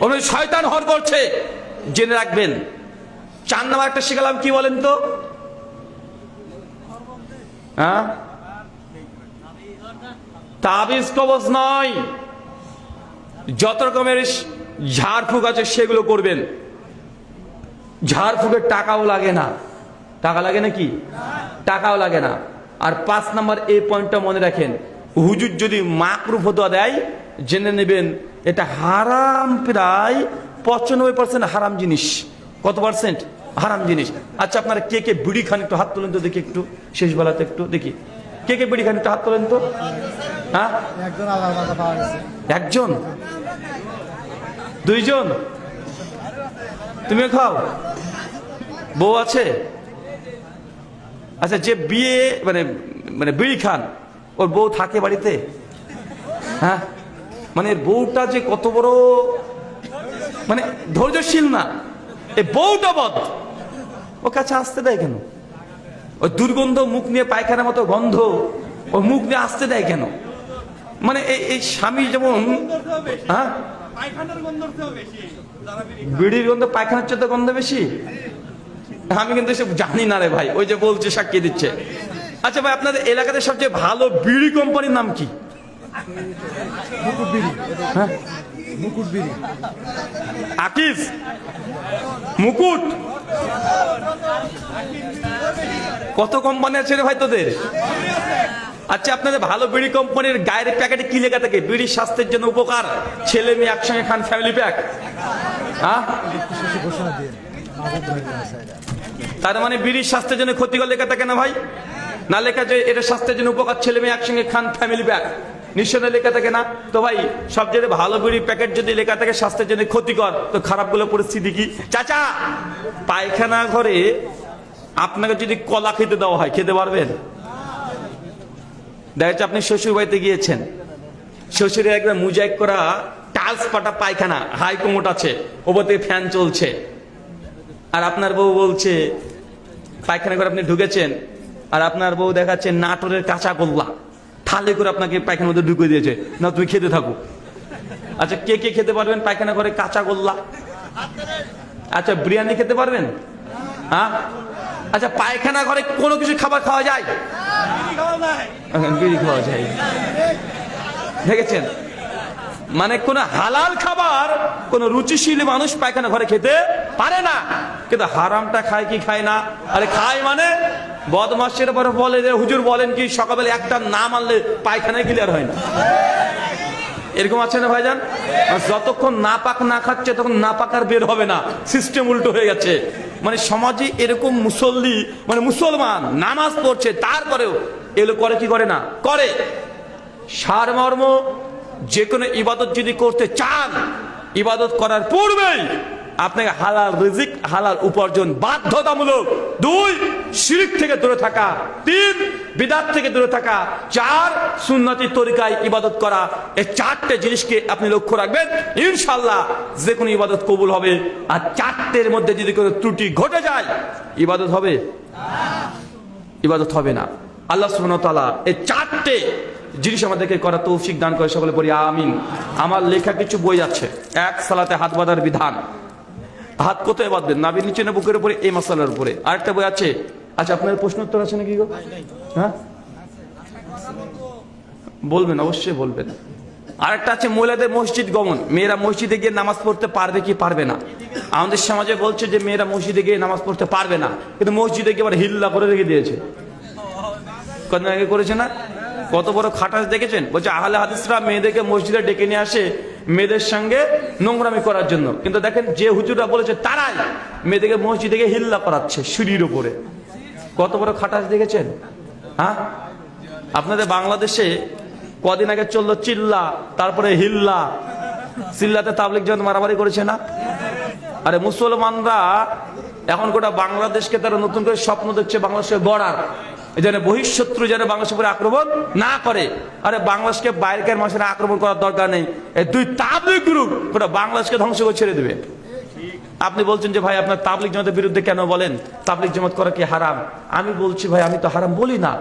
Speaker 1: ওই শয়তান হর করছে, জেনে রাখবেন। 4 নাম্বার একটা শিখালাম কি বলেন তো? হ্যাঁ, তাবিজ কবজ নয়, যত রকমের ঝাড়ফুঁক আছে সেগুলো করবেন। ঝাড়ফুঁকের টাকাও লাগে না, টাকা লাগে নাকি? টাকাও লাগে না। আর 5 নাম্বার এই পয়েন্টটা মনে রাখেন, হুজুর যদি মাকরু ফতোয়া দেয়, জেনে নেবেন এটা হারাম, প্রায় 95% হারাম জিনিস। কত পার্সেন্ট হারাম জিনিস? আচ্ছা, আপনারা কে কে বিড়ি খান একটু হাত তোলেন তো দেখি, একটু শেষ বেলাতে একটু দেখি কে কে বিড়ি খান, একটু হাত তোলেন তো। হ্যাঁ, একজন, 2 জন, তুমিও খাও, বউ আছে? আচ্ছা, যে বিয়ে মানে মানে বিড়ি খান, ওর বউ থাকে বাড়িতে? হ্যাঁ, মানে বউটা যে কত বড় মানে ধৈর্যশীল না, এই বউটা বদ, ও কাছে আসতে দেয় কেন? ওই দুর্গন্ধ, মুখ নিয়ে পায়খানার মতো গন্ধ, ও মুখ নিয়ে আসতে দেয় কেন? মানে এই স্বামী যেমন, হ্যাঁ, বিড়ির গন্ধ পায়খানার চেয়ে গন্ধ বেশি। আমি কিন্তু এসব জানি না রে ভাই, ওই যে বলছে সাক্ষী দিচ্ছে। আচ্ছা ভাই, আপনাদের এলাকাতে সবচেয়ে ভালো বিড়ি কোম্পানির নাম কি? হ্যাঁ,
Speaker 2: মুকুট বিড়ি,
Speaker 1: আকিস, মুকুট, কত কোম্পানি আছে রে ভাই তোদের? আচ্ছা, আপনাদের ভালো বিড়ি কোম্পানির গায়ের প্যাকেটে কি লেখা থাকে? বিড়ি স্বাস্থ্যের জন্য উপকার, ছেলে মেয়ে একসঙ্গে খান, ফ্যামিলি প্যাক। হ্যাঁ,
Speaker 2: ঘোষণা দিয়ে
Speaker 1: তার মানে বিড়ির স্বাস্থ্যের জন্য ক্ষতিকর লেখা থাকে না ভাই? না লেখা যে এটা স্বাস্থ্যের জন্য উপকার, ছেলে মেয়ে একসঙ্গে খান, ফ্যামিলি প্যাক, নিশ্চয় লেখা থাকে না? তো ভাই সবচেয়ে ভালো বিড়ি প্যাকেট যদি লেখা থাকে স্বাস্থ্যের জন্য ক্ষতিকর, তো খারাপগুলো পরিস্থিতি কি? চাচা, পায়খানা ঘরে আপনাকে যদি কলা খেতে দেওয়া হয়, খেতে পারবেন? দেখা যাচ্ছে আপনি শ্বশুর বাড়িতে গিয়েছেন, শ্বশুরের একবার মুজাইক করা টালস পাটা পায়খানা, হাই কোমোট আছে, ওপর থেকে ফ্যান চলছে, আর আপনার বউ বলছে, পায়খানা করে আপনি ঢুকেছেন, আর আপনার বউ দেখাচ্ছে নাটোরের কাঁচা গোল্লা থালে করে আপনাকে পায়খানার মধ্যে ঢুকিয়ে দিয়েছে, না তুমি খেতে থাকো। আচ্ছা কে কে খেতে পারবেন পায়খানা করে কাঁচা গোল্লা? আচ্ছা বিরিয়ানি খেতে পারবেন? হ্যাঁ আচ্ছা পায়খানা ঘরে কোনো কিছু খাবার খাওয়া যায়? বিড়ি খাওয়া যায়। দেখেছেন, মানে কোন হালাল খাবার কোন রুচিশীল মানুষ পায়খানা ঘরে খেতে পারে না, কিন্তু হারামটা খায় কি খায় না? আরে খায় মানে বদমাসের পরে বলে যে হুজুর বলেন কি সকালবেলা একটা না মানলে পায়খানায় ক্লিয়ার হয় না। এরকম আছে না ভাইজান? যতক্ষণ না পাক না খাচ্ছে তখন না পাক আর বের হবে না, সিস্টেম উল্টো হয়ে গেছে। মানে সমাজে এরকম মুসল্লি মানে মুসলমান নামাজ পড়ছে তারপরেও এগুলো করে কি করে না করে। সারমর্ম যে কোনো ইবাদত যদি করতে চান, ইবাদত করার পূর্বেই আপনাকে হালাল রিজিক হালাল উপার্জন বাধ্যতামূলক। 2 শিরক থেকে দূরে থাকা, 3 বিদআত থেকে দূরে থাকা, 4 সুন্নতি তরিকায় ইবাদত করা। এই 4টে জিনিসকে আপনি লক্ষ্য রাখবেন, ইনশাআল্লাহ যে কোনো ইবাদত কবুল হবে। আর 4টের মধ্যে যদি কোনো ত্রুটি ঘটে যায় ইবাদত হবে? ইবাদত হবে না। আল্লাহ সুবহানাহু ওয়া তাআলা এই 4টে জিনিস আমাদেরকে করা তৌফিক দান করে, সকলে পড়ি আমিন। আমার লেখা কিছু বই আছে। 1 সালাতে হাত বাঁধার বিধান, হাত কোথায় বাঁধবেন, নাভির নিচে না বুকের উপরে, এই মাসালার উপরে। আরেকটা বই আছে। আচ্ছা আপনার প্রশ্ন উত্তর আছে নাকি গো? হ্যাঁ বলবেন, অবশ্যই বলবেন। আরেকটা আছে মহিলাদের মসজিদ গমন, মেয়েরা মসজিদে গিয়ে নামাজ পড়তে পারবে কি পারবে না। আমাদের সমাজে বলছে যে মেয়েরা মসজিদে গিয়ে নামাজ পড়তে পারবে না, কিন্তু মসজিদে গিয়ে আবার হিল্লা করে রেখে দিয়েছে। কদিন আগে করেছে না? কত বড় খাটাস দেখেছেন? বলছে আহলে হাদিসরা মেয়েদেরকে মসজিদে ডেকে নিয়ে আসে মেয়েদের সঙ্গে নোংরামি করার জন্য, কিন্তু দেখেন যে হুজুররা বলেছে তারাই মেয়েদেরকে মসজিদে গিয়ে হিল্লা করাচ্ছে সিঁড়ির উপরে। কত বড় খাটাস দেখেছেন? হ্যাঁ আপনাদের বাংলাদেশে কদিন আগে চললো চিল্লা, তারপরে হিল্লা। চিল্লাতে তাবলিগ জামাত মারামারি করেছে না? আরে মুসলমানরা এখন গোটা বাংলাদেশকে তারা নতুন করে স্বপ্ন দেখছে বাংলাদেশকে গড়ার, যেন বহিঃশত্রু যেন বাংলাদেশের উপরে আক্রমণ না করে। আরে বাংলাদেশকে বাইরের মানুষেরা আক্রমণ করার দরকার নেই, এই 2 তাবলিগ গ্রুপ গোটা বাংলাদেশকে ধ্বংস করে ছেড়ে দেবে। আপনি বলছেন যে ভাই আপনার তাবলিগ জামাতের বিরুদ্ধে কেন বলেন, তাবলিগ জামাত করা কি হারাম? আমি বলছি ভাই আমি তো হারাম বলি না,